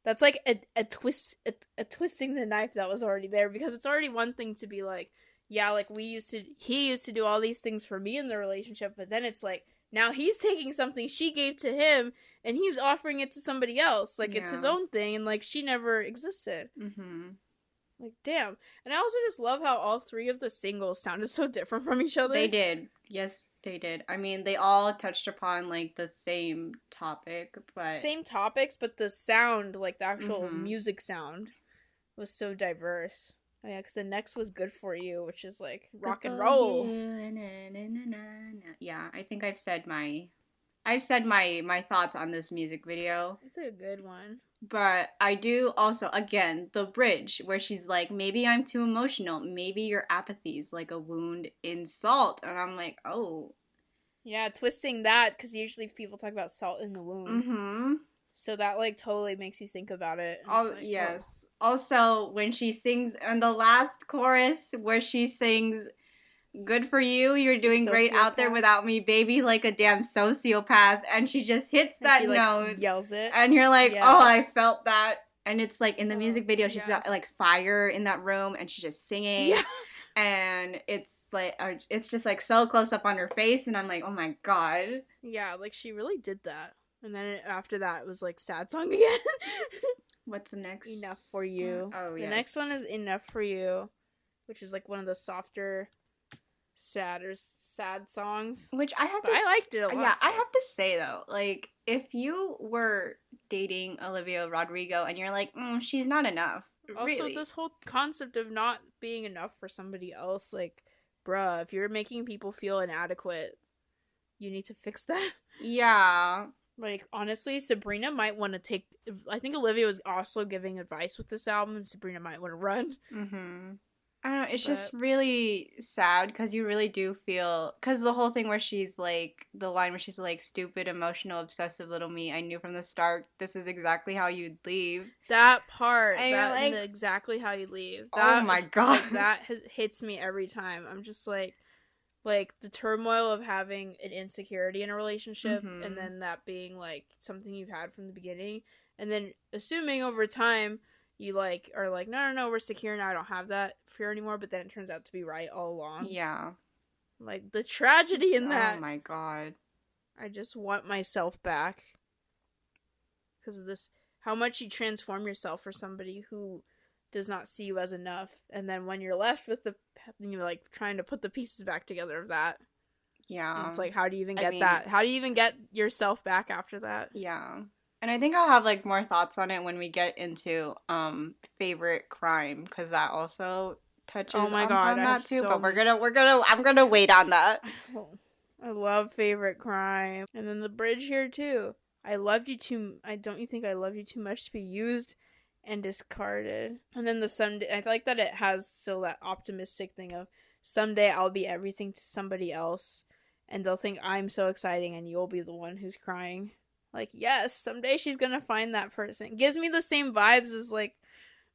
that's like a twisting the knife that was already there, because it's already one thing to be like, yeah, like he used to do all these things for me in the relationship, but then it's like, now he's taking something she gave to him and he's offering it to somebody else. Like, it's his own thing, and like she never existed. Like, damn. And I also just love how all three of the singles sounded so different from each other. They did. Yes, they did. I mean, they all touched upon like the same topic, but same topics, but the sound, like the actual music sound, was so diverse. Oh yeah, because the next was Good For You, which is like rock and roll. Yeah, I think I've said my thoughts on this music video. It's a good one. But I do also, again, the bridge where she's like, maybe I'm too emotional. Maybe your apathy's like a wound in salt. And I'm like, oh. Yeah, twisting that, because usually people talk about salt in the wound. Mm-hmm. So that, like, totally makes you think about it. Oh, like, yes. whoa. Also, when she sings in the last chorus where she sings, good for you, you're doing great out there without me, baby, like a damn sociopath. And she just hits and that she, note. Yells it. And you're like, yes. oh, I felt that. And it's like in the music video, she's yes. got like fire in that room and she's just singing. Yeah. And it's just like so close up on her face. And I'm like, oh my God. Yeah, like she really did that. And then after that, it was like sad song again. What's the next? Enough for You. Oh, yeah. The next one is Enough for You, which is like one of the softer, sad songs. Which I liked it a lot. Yeah, so. I have to say though, like if you were dating Olivia Rodrigo and you're like, she's not enough. Also, really. This whole concept of not being enough for somebody else, like, bruh, if you're making people feel inadequate, you need to fix that. Yeah. Like, honestly, Sabrina might want to take... I think Olivia was also giving advice with this album, and Sabrina might want to run. Mm-hmm. I don't know, it's just really sad, because you really do feel... Because the whole thing where she's like... The line where she's like, stupid, emotional, obsessive little me, I knew from the start this is exactly how you'd leave. That part. And exactly how you leave. Oh my God. Like, that hits me every time. I'm just like the turmoil of having an insecurity in a relationship, mm-hmm. and then that being like something you've had from the beginning, and then assuming over time you like are like, no, we're secure now, I don't have that fear anymore, but then it turns out to be right all along. Yeah. Like the tragedy in that. Oh my God. I just want myself back because of this, how much you transform yourself for somebody who does not see you as enough, and then when you're left with you're like trying to put the pieces back together of that. Yeah. And it's like, how do you even get that? How do you even get yourself back after that? Yeah. And I think I'll have like more thoughts on it when we get into favorite crime, because that also touches on that too. But I'm gonna wait on that. I love favorite crime. And then the bridge here too. Don't you think I love you too much to be used and discarded? And then the someday, I like that it has still that optimistic thing of someday I'll be everything to somebody else and they'll think I'm so exciting and you'll be the one who's crying. Like, yes, someday she's gonna find that person. It gives me the same vibes as like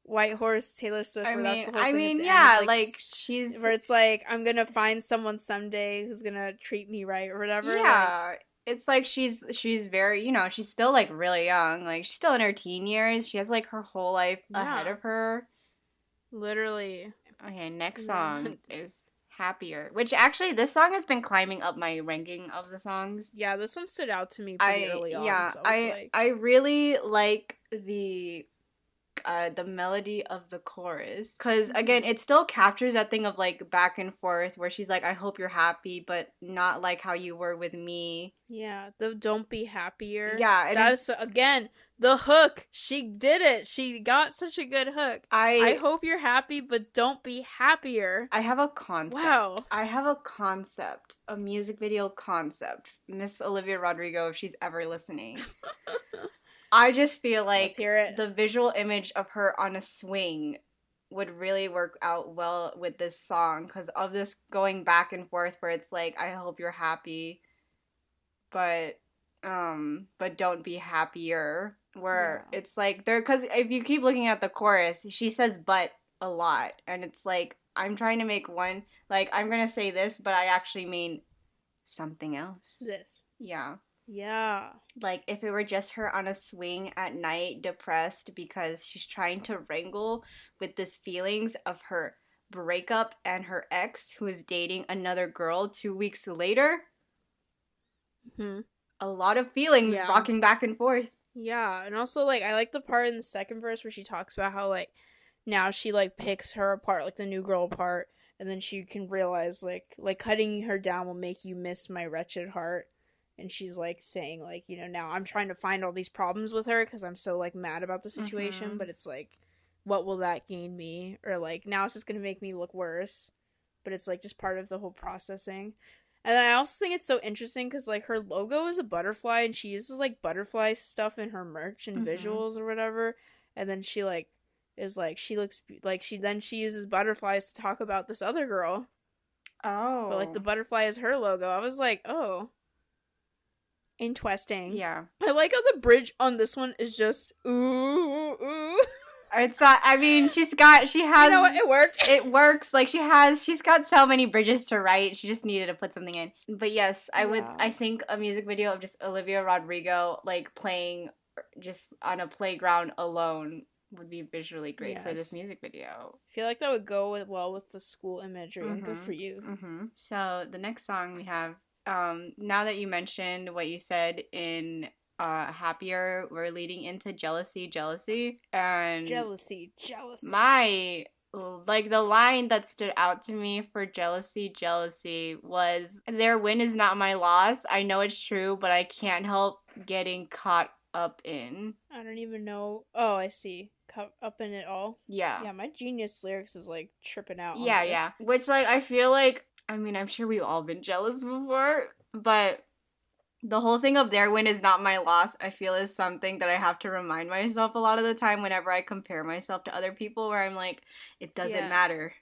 White Horse, Taylor Swift. Yeah, like she's where it's like, I'm gonna find someone someday who's gonna treat me right or whatever. Yeah. It's like she's very, she's still like really young. Like she's still in her teen years. She has like her whole life ahead of her. Literally. Okay, next song is Happier, which actually this song has been climbing up my ranking of the songs. Yeah, this one stood out to me pretty early on. Yeah, so I really like the melody of the chorus, because again it still captures that thing of like back and forth where she's like, I hope you're happy but not like how you were with me. Yeah, the don't be happier. Yeah, that is again the hook. She did it. She got such a good hook. I hope you're happy but don't be happier. I have a concept. Wow. I have a music video concept. Miss Olivia Rodrigo, if she's ever listening. I just feel like the visual image of her on a swing would really work out well with this song, because of this going back and forth where it's like, I hope you're happy, but don't be happier. Where it's like because if you keep looking at the chorus, she says "but" a lot, and it's like, I'm trying to make one, like, I'm gonna say this, but I actually mean something else. This. Yeah. Yeah. Like, if it were just her on a swing at night, depressed because she's trying to wrangle with this feelings of her breakup and her ex who is dating another girl 2 weeks later. Mm-hmm. A lot of feelings rocking back and forth. Yeah, and also, like, I like the part in the second verse where she talks about how, like, now she, like, picks her apart, like, the new girl apart, and then she can realize, like cutting her down will make you miss my wretched heart. And she's, like, saying, like, now I'm trying to find all these problems with her because I'm so, like, mad about the situation. Mm-hmm. But it's, like, what will that gain me? Or like, now it's just gonna make me look worse. But it's like just part of the whole processing. And then I also think it's so interesting because like her logo is a butterfly and she uses like butterfly stuff in her merch and visuals or whatever. And then she like is like she looks like she uses butterflies to talk about this other girl. Oh. But like the butterfly is her logo. I was like, oh, interesting. Yeah. I like how the bridge on this one is just ooh ooh. It's not, I mean, she has, you know what, it worked. It works. Like, she's got so many bridges to write. She just needed to put something in. But yes, I think a music video of just Olivia Rodrigo, like, playing just on a playground alone would be visually great for this music video. I feel like that would go well with the school imagery, and good for you. So, the next song we have, now that you mentioned what you said in Happier, we're leading into Jealousy and jealousy my, like, the line that stood out to me for Jealousy was, their win is not my loss. I know it's true, but I can't help getting caught up in. I don't even know. Oh, I see. Caught up in it all. Yeah, my Genius lyrics is like tripping out on this. Which, like, I feel like, I mean, I'm sure we've all been jealous before, but the whole thing of their win is not my loss, I feel, is something that I have to remind myself a lot of the time whenever I compare myself to other people, where I'm like, it doesn't matter.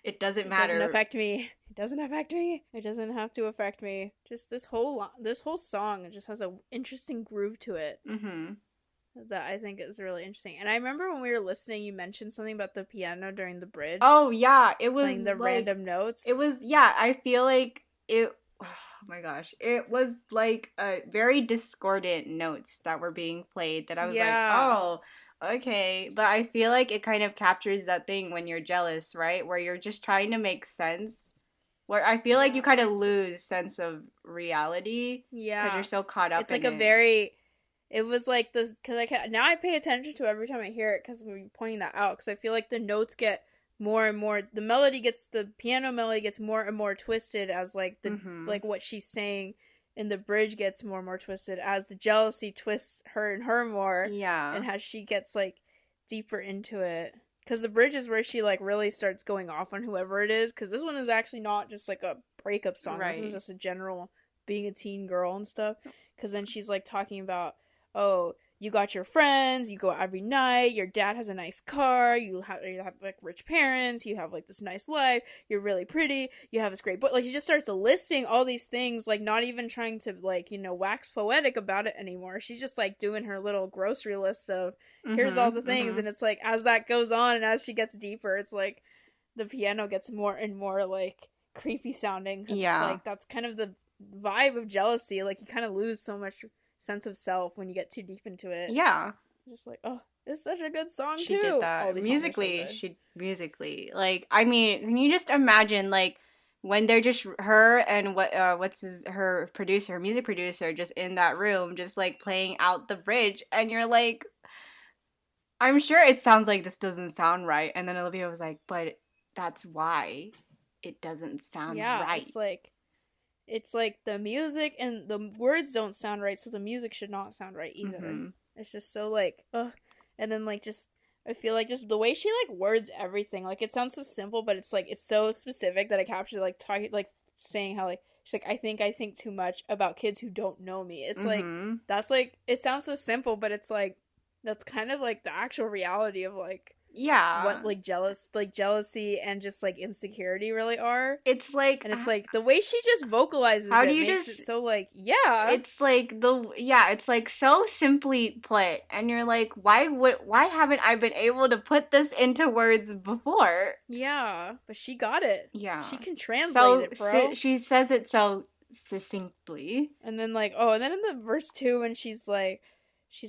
It doesn't matter. It doesn't affect me. It doesn't affect me. It doesn't have to affect me. Just this whole song, it just has an interesting groove to it. That I think is really interesting. And I remember when we were listening, you mentioned something about the piano during the bridge. Oh, yeah. It was playing the like, random notes. It was, yeah, I feel like it... Oh my gosh. It was like very discordant notes that were being played that I was like, oh, okay. But I feel like it kind of captures that thing when you're jealous, right? Where you're just trying to make sense. Where I feel like you kind of lose sense of reality. Yeah. Because you're so caught up in it. It's like a very... It was like this... Because now I pay attention to it every time I hear it because we're pointing that out. Because I feel like the notes get... more and more, the piano melody gets more and more twisted as like the like what she's saying in the bridge gets more and more twisted as the jealousy twists her and her more, and how she gets like deeper into it, because the bridge is where she like really starts going off on whoever it is, because this one is actually not just like a breakup song, this is just a general being a teen girl and stuff, because then she's like talking about, oh, you got your friends, you go out every night, your dad has a nice car, you have like rich parents, you have like this nice life, you're really pretty, you have this great book. Like, she just starts listing all these things, like not even trying to like, you know, wax poetic about it anymore. She's just like doing her little grocery list of here's all the things, and it's like as that goes on and as she gets deeper, it's like the piano gets more and more like creepy sounding, because it's like that's kind of the vibe of jealousy. Like, you kind of lose so much sense of self when you get too deep into it. Just like, oh, it's such a good song. She did that musically, like, I mean, can you just imagine, like, when they're just her and her music producer just in that room just like playing out the bridge, and you're like, I'm sure it sounds like this doesn't sound right, and then Olivia was like, but that's why it doesn't sound right. It's like the music and the words don't sound right, so the music should not sound right either. It's just so like, ugh. And then like just, I feel like just the way she like words everything, like it sounds so simple, but it's like, it's so specific that it captures like talking, like saying how like, she's like, I think too much about kids who don't know me. It's like, that's like, it sounds so simple, but it's like, that's kind of like the actual reality of like, what like jealousy and just like insecurity really are. It's like, and it's like the way she just vocalizes makes it so like, it's like it's like so simply put, and you're like, why haven't I been able to put this into words before? But she got it. She can translate it, bro. She says it so succinctly. And then like, and then in the verse 2 when she's like,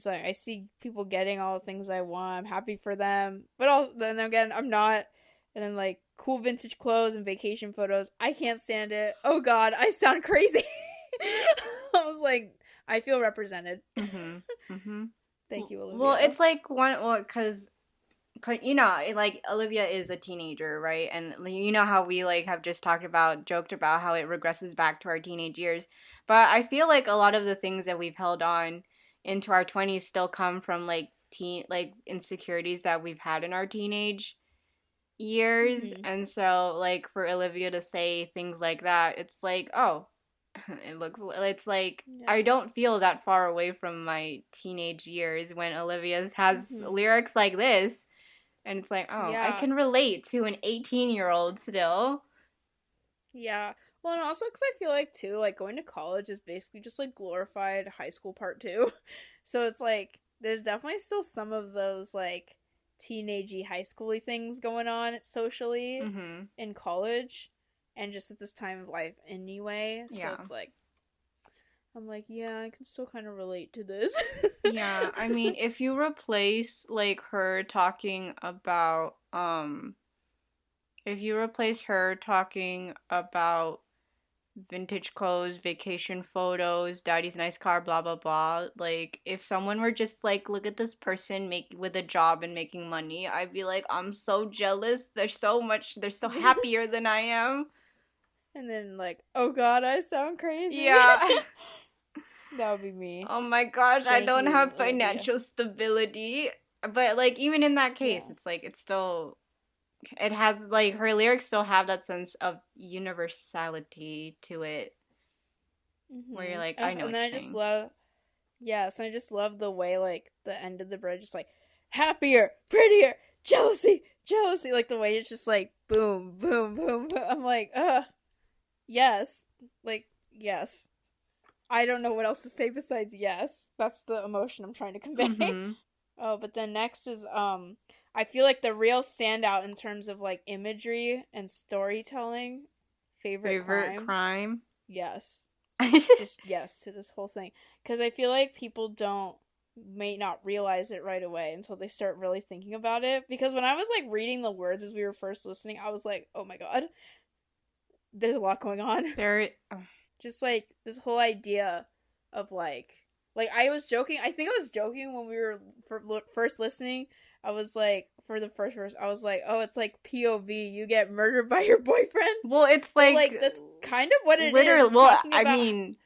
I see people getting all the things I want. I'm happy for them. But then again, I'm not. And then, like, cool vintage clothes and vacation photos. I can't stand it. Oh, God, I sound crazy. I was like, I feel represented. Thank you, Olivia. Well, it's like because, you know, like, Olivia is a teenager, right? And you know how we, like, have just joked about how it regresses back to our teenage years. But I feel like a lot of the things that we've held on into our 20s still come from like insecurities that we've had in our teenage years. And so like for Olivia to say things like that, it's like, oh, it's like I don't feel that far away from my teenage years when Olivia has lyrics like this, and it's like, oh, I can relate to an 18-year-old still. Yeah. Well, and also because I feel like, too, like, going to college is basically just, like, glorified high school part 2. So it's, like, there's definitely still some of those, like, teenagey, high schooly things going on socially in college. And just at this time of life anyway. So it's, like, I'm like, yeah, I can still kind of relate to this. Yeah, I mean, if you replace, like, her talking about, if you replace her talking about vintage clothes, vacation photos, daddy's nice car, blah blah blah. Like if someone were just like, look at this person with a job and making money, I'd be like, I'm so jealous. They're so happier than I am. And then like, oh god, I sound crazy. Yeah. That would be me. Oh my gosh, I don't have financial stability. But like even in that case, it's like it has like her lyrics still have that sense of universality to it, where you're like, I know. And then I just love, and I just love the way like the end of the bridge is like happier, prettier, jealousy, like the way it's just like boom, boom, boom, boom. I'm like, yes, like yes. I don't know what else to say besides yes. That's the emotion I'm trying to convey. Oh, but then next is I feel like the real standout in terms of like imagery and storytelling. Favorite crime? Yes. Just yes to this whole thing. Because I feel like people may not realize it right away until they start really thinking about it. Because when I was like reading the words as we were first listening, I was like, oh my god, there's a lot going on. Just like this whole idea of like I was joking. I think I was joking when we were first listening. I was like, for the first verse, I was like, oh, it's like POV. You get murdered by your boyfriend. Well, it's like that's kind of what it is. It's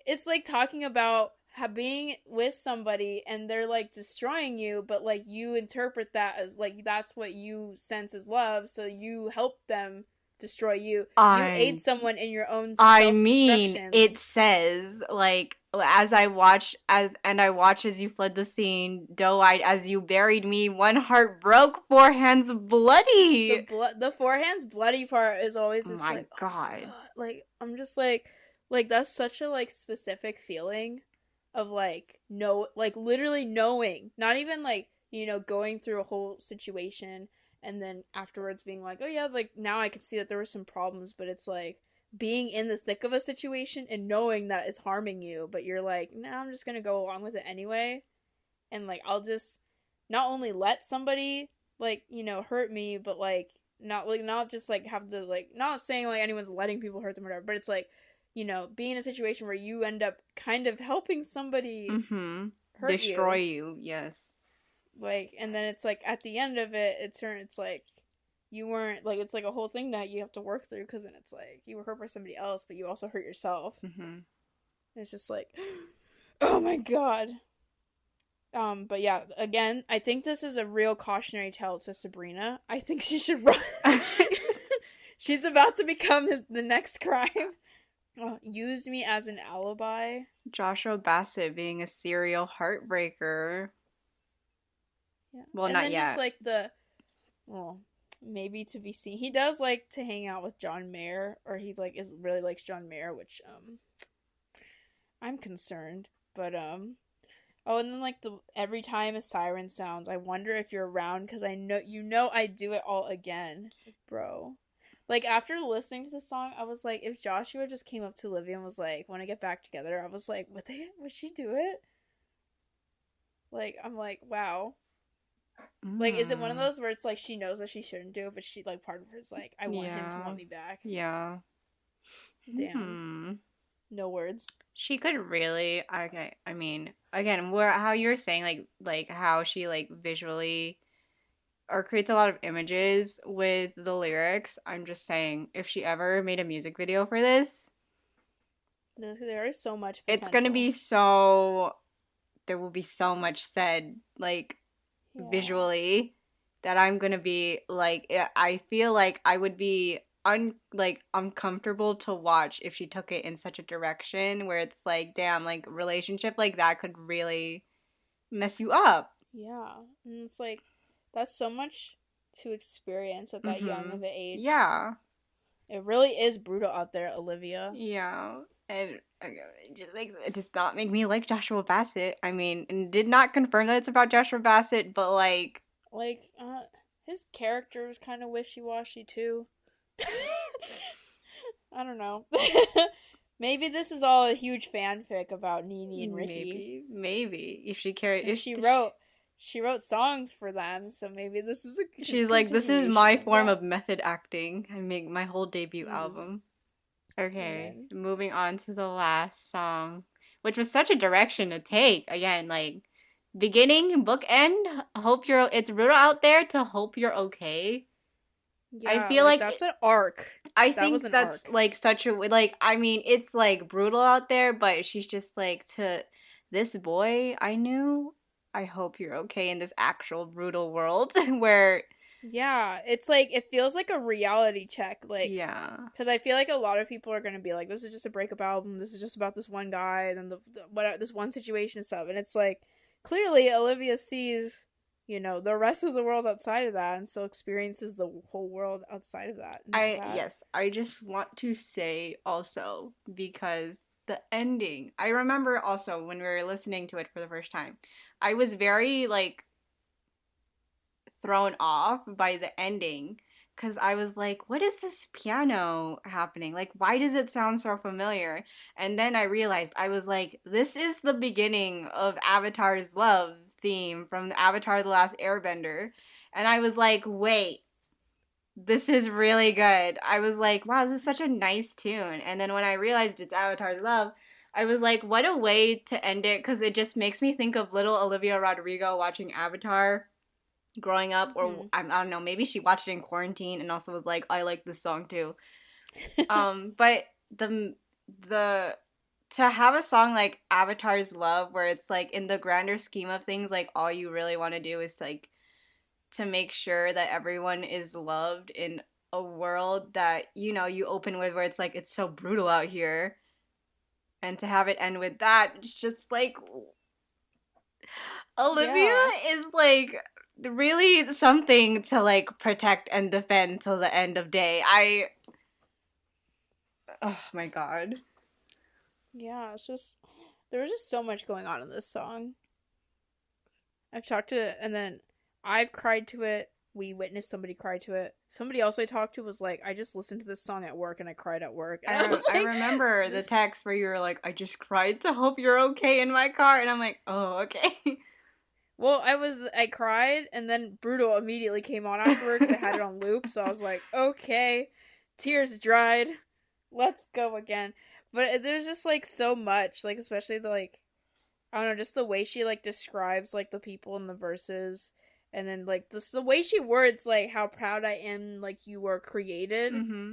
it's like talking about being with somebody and they're like destroying you, but like you interpret that as like that's what you sense as love, so you help them destroy you. You aid someone in your own self-destruction. I mean, it says like, as I watch as you fled the scene, doe-eyed as you buried me, one heart broke, four hands bloody. The four hands bloody part is always just my god. Like I'm just like that's such a like specific feeling of like literally knowing, not even like, you know, going through a whole situation and then afterwards being like, oh yeah, like now I can see that there were some problems, but it's like being in the thick of a situation and knowing that it's harming you, but you're like, nah, I'm just gonna go along with it anyway, and like I'll just not only let somebody like, you know, hurt me, but like not just like have to like, not saying like anyone's letting people hurt them or whatever, but it's like, you know, being in a situation where you end up kind of helping somebody destroy you. Yes. Like, and then it's like at the end of it, it's like you weren't like, it's like a whole thing that you have to work through, because then it's like you were hurt by somebody else, but you also hurt yourself. It's just like, oh my god. But yeah, again, I think this is a real cautionary tale to Sabrina. I think she should run. She's about to become the next crime. Used me as an alibi. Joshua Bassett being a serial heartbreaker. Yeah. Well, and not then yet. Just like maybe to be seen. He does like to hang out with John Mayer, or he like really likes John Mayer, which I'm concerned. But and then like every time a siren sounds, I wonder if you're around, because I know I do it all again, bro. Like after listening to the song, I was like, if Joshua just came up to Olivia and was like, "Want to get back together?" I was like, would she do it? Like I'm like, wow. Like, is it one of those where it's like she knows that she shouldn't do it, but she like part of her is like, I want him to want me back. Yeah. Damn. No words. She could really. Okay. I mean, again, how you're saying like how she like visually or creates a lot of images with the lyrics. I'm just saying, if she ever made a music video for this, there is so much potential. It's gonna be so there will be so much said, like, Yeah. visually, that I'm gonna be like, I feel like I would be uncomfortable to watch if she took it in such a direction where it's like, damn, like relationship like that could really mess you up. Yeah. And it's like, that's so much to experience at that young Mm-hmm. of an age. Yeah. It really is brutal out there, Olivia. Yeah. And it does not make me like Joshua Bassett. I mean, and did not confirm that it's about Joshua Bassett, but like, Like, his character was kind of wishy-washy, too. I don't know. Maybe this is all a huge fanfic about Nene and Ricky. maybe if she carried, Since she wrote songs for them, so maybe this is a she's like, this is continuation my of form that. of method acting. I make my whole debut And just album. Okay, again, moving on to the last song, which was such a direction to take. Again, like beginning, book, end. Hope you're. It's brutal out there to hope you're okay. I yeah, feel like like that's an arc. I That was think an that's arc. like such a like. I mean, it's like brutal out there, but she's just like, to this boy I knew. I hope you're okay in this actual brutal world where, Yeah, it's like it feels like a reality check, like yeah. because I feel like a lot of people are gonna be like, "This is just a breakup album. This is just about this one guy, and then this one situation and stuff." And it's like clearly Olivia sees, the rest of the world outside of that, and still experiences the whole world outside of that and all that. Yes, I just want to say also, because the ending, I remember also when we were listening to it for the first time, I was very like thrown off by the ending because I was like, what is this piano happening? Like, why does it sound so familiar? And then I realized, I was like, this is the beginning of Avatar's love theme from the Avatar The Last Airbender. And I was like, wait, this is really good. I was like, wow, this is such a nice tune. And then when I realized it's Avatar's Love, I was like, what a way to end it, because it just makes me think of little Olivia Rodrigo watching Avatar growing up, or Hmm. I don't know, maybe she watched it in quarantine and also was like, I like this song too. But the to have a song like Avatar's Love, where it's like, in the grander scheme of things, like all you really want to do is like to make sure that everyone is loved in a world that, you open with, where it's like, it's so brutal out here, and to have it end with that, it's just like, Olivia Yeah. is like really something to like protect and defend till the end of day. Oh my god. Yeah, it's just there was just so much going on in this song. I've talked to and then I've cried to it. We witnessed somebody cry to it. Somebody else I talked to was like, I just listened to this song at work and I cried at work. And I was I like, remember the this. text where you were like, I just cried to hope you're okay in my car, and I'm like, oh, okay. Well, I cried and then Brutal immediately came on afterwards. I had it on loop, so I was like, okay, tears dried. Let's go again. But there's just like so much, like especially the like I don't know, just the way she like describes like the people in the verses, and then like the way she words like how proud I am like you were created. Mm-hmm.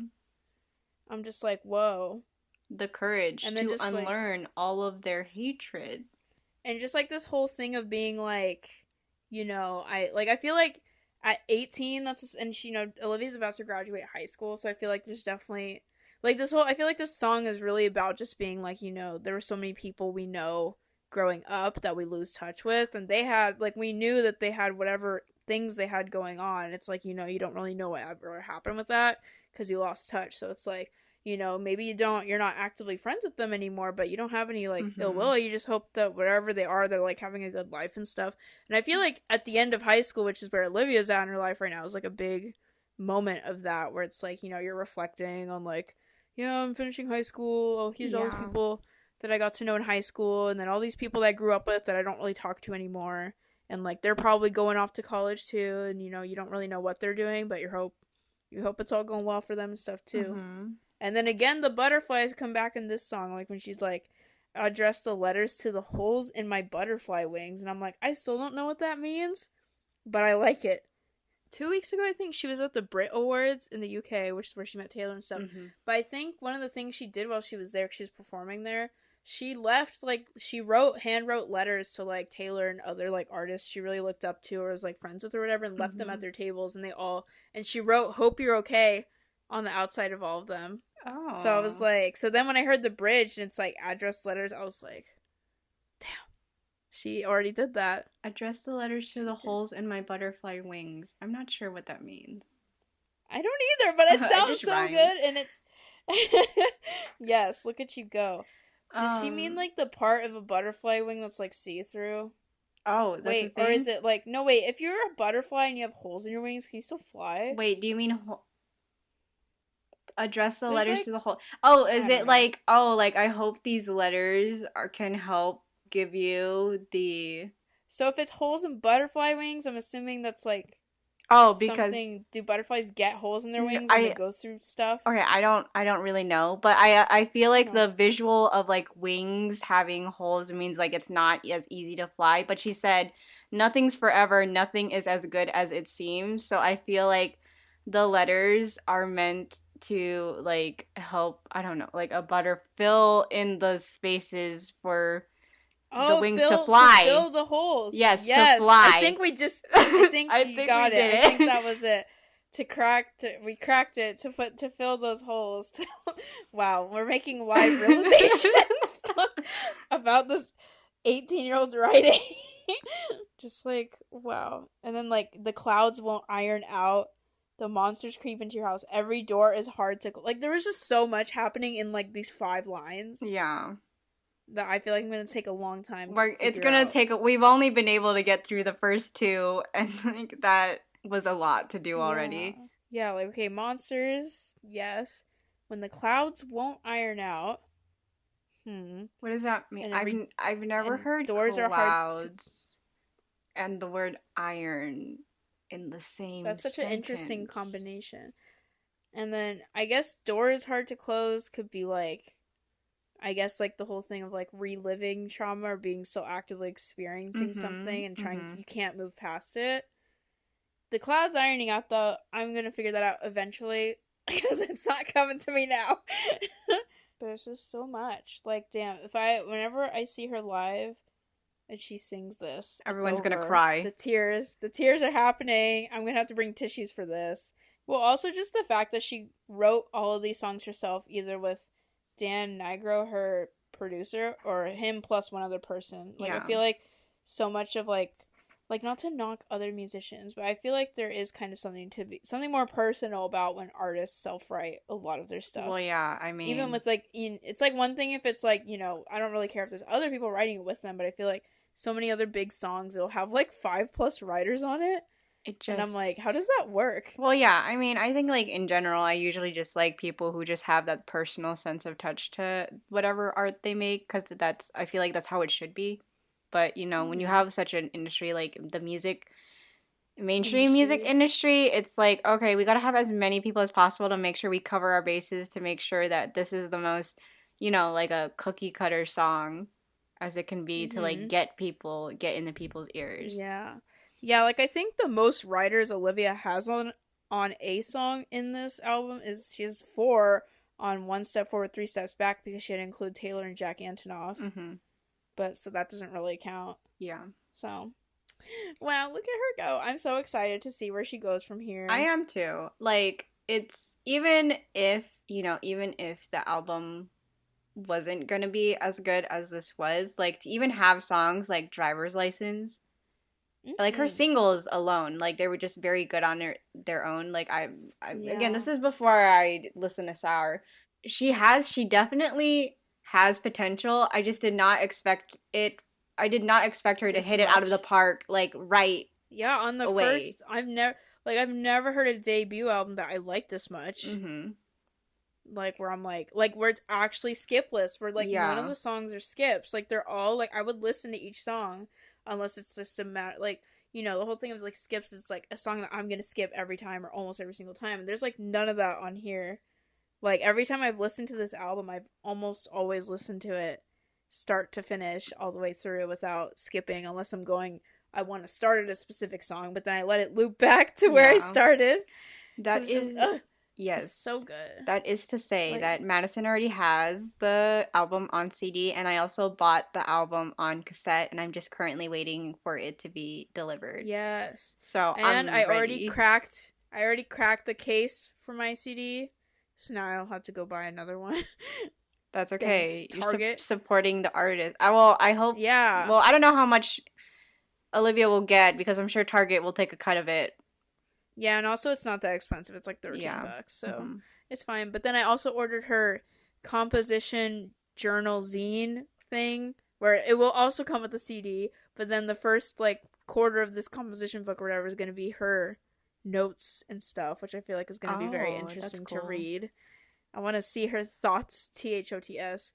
I'm just like whoa, The courage and then to just like unlearn all of their hatred. and just like this whole thing of being like, I feel like at 18 and she Olivia's about to graduate high school, so I feel like there's definitely like this whole I feel like this song is really about just being like there were so many people we know growing up that we lose touch with, and they had like we knew that they had whatever things they had going on. It's like you don't really know what ever happened with that because you lost touch, so it's like maybe you're not actively friends with them anymore, but you don't have any like ill Mm-hmm. will. You just hope that wherever they are, they're like having a good life and stuff. And I feel like at the end of high school, which is where Olivia's at in her life right now, is like a big moment of that where it's like you're reflecting on like yeah, I'm finishing high school. Oh, here's all these Yeah. people that I got to know in high school, and then all these people that I grew up with that I don't really talk to anymore. And like they're probably going off to college too, and you don't really know what they're doing, but you hope it's all going well for them and stuff too. Mm-hmm. And then again, the butterflies come back in this song, like when she's like, address the letters to the holes in my butterfly wings. And I'm like, I still don't know what that means, but I like it. 2 weeks ago, I think she was at the Brit Awards in the UK, which is where she met Taylor and stuff. Mm-hmm. But I think one of the things she did while she was there, 'cause she was performing there, she left, like, she hand wrote letters to, like, Taylor and other, like, artists she really looked up to or was, like, friends with or whatever, and left them at their tables, and she wrote "Hope You're Okay" on the outside of all of them. Oh. So I was like, so then when I heard the bridge and it's, like, addressed letters, I was like, damn, she already did that. Address the letters to the holes in my butterfly wings. I'm not sure what that means. I don't either, but it sounds so rhymed. Good, and it's... Yes, look at you go. Does she mean, like, the part of a butterfly wing that's, like, see-through? Oh, that's wait, or is it, like... No, wait, if you're a butterfly and you have holes in your wings, can you still fly? Wait, do you mean... address the letters to the hole... Oh, is it, like... Oh, like, I hope these letters can help give you the... So if it's holes in butterfly wings, I'm assuming that's, like... Oh, because something, do butterflies get holes in their wings when they go through stuff? Okay, I don't really know, but I feel like the visual of like wings having holes means like it's not as easy to fly. But she said nothing's forever, nothing is as good as it seems. So I feel like the letters are meant to like help, I don't know, like fill in the spaces for the wings to fly. To fill the holes. Yes, to fly. I think we just... I think you got it. I think that was it. We cracked it to fill those holes. Wow, we're making wide realizations about this 18-year-old's writing. Just like, wow. And then, like, the clouds won't iron out. The monsters creep into your house. Every door is hard to... Like, there was just so much happening in, like, these 5 lines. Yeah. That I feel like I'm going to take a long time it's going to take... We've only been able to get through the first 2, and, like, that was a lot to do already. Yeah, like, okay, monsters, yes. When the clouds won't iron out. What does that mean? I've never heard doors clouds are hard and the word iron in the same That's such sentence. An interesting combination. And then, I guess doors hard to close could be, like... I guess, like, the whole thing of, like, reliving trauma or being so actively experiencing something and trying to... You can't move past it. The clouds ironing out, though, I'm gonna figure that out eventually. Because it's not coming to me now. But it's just so much. Like, damn, whenever I see her live and she sings this... Everyone's gonna cry. The tears are happening. I'm gonna have to bring tissues for this. Well, also just the fact that she wrote all of these songs herself, either with Dan Nigro, her producer, or him plus one other person. Like, I feel like so much of, like, not to knock other musicians, but I feel like there is kind of something more personal about when artists self-write a lot of their stuff. Well, yeah, I mean... Even with, like, it's, like, one thing if it's, like, you know, I don't really care if there's other people writing it with them, but I feel like so many other big songs, it'll have, like, 5+ writers on it. And I'm like, how does that work? Well, yeah, I mean, I think, like, in general, I usually just like people who just have that personal sense of touch to whatever art they make, because I feel like that's how it should be. But, you know, when you have such an industry, like, the mainstream music industry, it's like, okay, we gotta have as many people as possible to make sure we cover our bases, to make sure that this is the most, you know, like, a cookie-cutter song as it can be to, like, get into people's ears. Yeah. Yeah, like, I think the most writers Olivia has on a song in this album is she has 4 on One Step Forward, 3 Steps Back, because she had to include Taylor and Jack Antonoff. But, so that doesn't really count. Yeah. So, wow, look at her go. I'm so excited to see where she goes from here. I am too. Like, it's, even if the album wasn't gonna be as good as this was, like, to even have songs like Driver's License, like, her singles alone, like, they were just very good on their own. Like, again, this is before I listened to Sour. She definitely has potential. I just did not expect it. I did not expect her to hit it out of the park, like, right. Yeah, on the away. First, I've never heard a debut album that I liked this much. Like, where I'm like, where it's actually skipless, where, like, none of the songs are skips. Like, they're all, like, I would listen to each song. Unless it's just a matter, like, you know, the whole thing of, like, skips, it's, like, a song that I'm gonna skip every time or almost every single time. And there's, like, none of that on here. Like, every time I've listened to this album, I've almost always listened to it start to finish all the way through without skipping, unless I want to start at a specific song, but then I let it loop back to where I started. That is... It's so Yes. good. That is to say Like, that Madison already has the album on CD, and I also bought the album on cassette, and I'm just currently waiting for it to be delivered. yes. So And I'm ready. I already cracked the case for my CD. So now I'll have to go buy another one. That's Thanks, okay. You're Target. supporting the artist. I hope. Yeah. Well, I don't know how much Olivia will get because I'm sure Target will take a cut of it. Yeah, and also it's not that expensive. It's like 13 Yeah. bucks. So Hmm. it's fine. But then I also ordered her composition journal zine thing where it will also come with the CD, but then the first like quarter of this composition book or whatever is going to be her notes and stuff, which I feel like is going to be very Oh, that's interesting to cool. read. I want to see her thoughts, THOTS,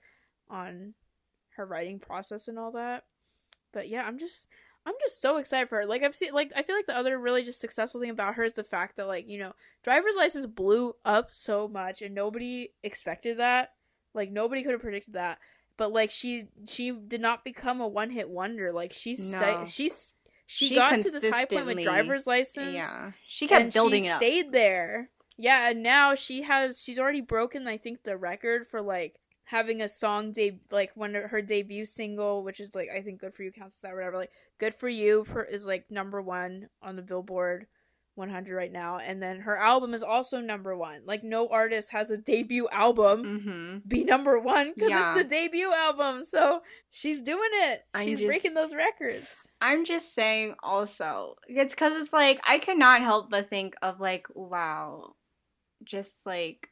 on her writing process and all that. But yeah, I'm just so excited for her. Like I've seen like I feel like the other really just successful thing about her is the fact that like, driver's license blew up so much and nobody expected that. Like nobody could have predicted that. But like she did not become a one-hit wonder. Like No. she She got to this high point with consistently, driver's license yeah. She kept and she building it up. stayed there. Yeah, and now she's already broken I think the record for like having a song like when her debut single, which is like I think "Good for You" counts as that or whatever. Like "Good for You" is like #1 on the Billboard 100 right now, and then her album is also #1. Like no artist has a debut album Mm-hmm. be #1 because it's Yeah. the debut album. So she's doing it. I'm She's just breaking those records. I'm just saying also. It's because it's like I cannot help but think of like, wow, just like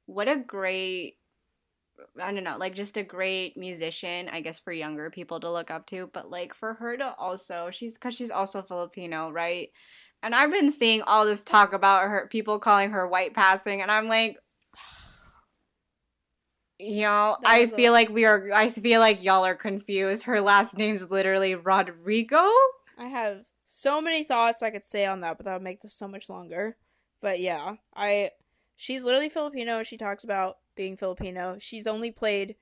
what a great I don't know, like just a great musician, I guess for younger people to look up to, but like for her to also, cuz she's also Filipino, right? And I've been seeing all this talk about her people calling her white passing and I'm like, That was a I feel like y'all are confused. Her last name's literally Rodrigo? I have so many thoughts I could say on that, but that would make this so much longer. But yeah, she's literally Filipino. She talks about being Filipino. She's only played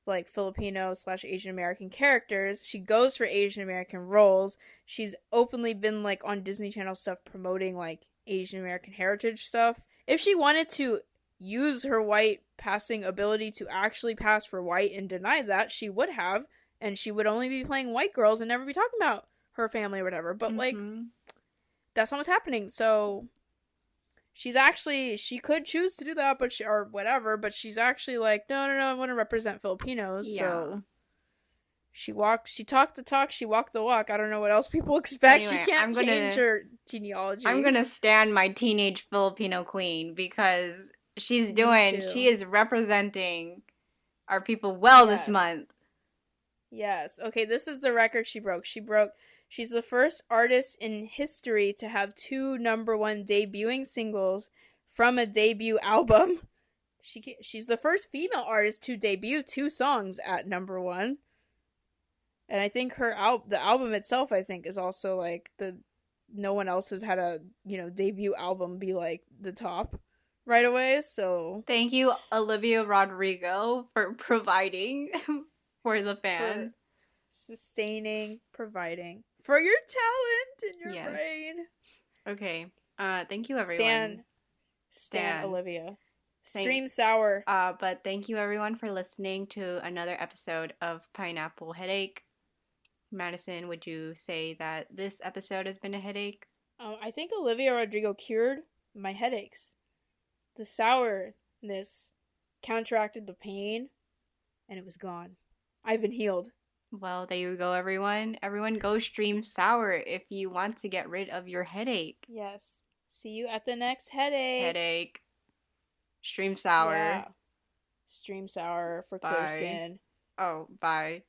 like Filipino/Asian American characters. She goes for Asian American roles. She's openly been like on Disney Channel stuff promoting like Asian American heritage stuff. If she wanted to use her white passing ability to actually pass for white and deny that, she would have, and she would only be playing white girls and never be talking about her family or whatever. But like Mm-hmm. that's not what's happening. So she could choose to do that, or whatever, but she's actually like, no, no, no, I want to represent Filipinos. Yeah. So she talked the talk, she walked the walk. I don't know what else people expect. She Anyway, can't change her genealogy. I'm gonna stand my teenage Filipino queen because Me too. she is representing our people well this Yes. month. Yes. Okay, this is the record she broke. She's the first artist in history to have two #1 debuting singles from a debut album. She's the first female artist to debut two songs at #1. And I think the album itself I think is also like the no one else has had a, debut album be like the top right away, so Thank you, Olivia Rodrigo, for providing for the for fans. sustaining, providing for your talent in your Yes. brain. Okay. Thank you everyone. Stan Olivia. Thank Stream sour. but thank you everyone for listening to another episode of Pineapple Headache. Madison, would you say that this episode has been a headache? I think Olivia Rodrigo cured my headaches. The sourness counteracted the pain, and it was gone. I've been healed. Well, there you go, everyone. Everyone go stream Sour if you want to get rid of your headache. Yes. See you at the next headache. Headache. Stream Sour. Yeah. Stream sour for clear Bye. skin. Oh, bye.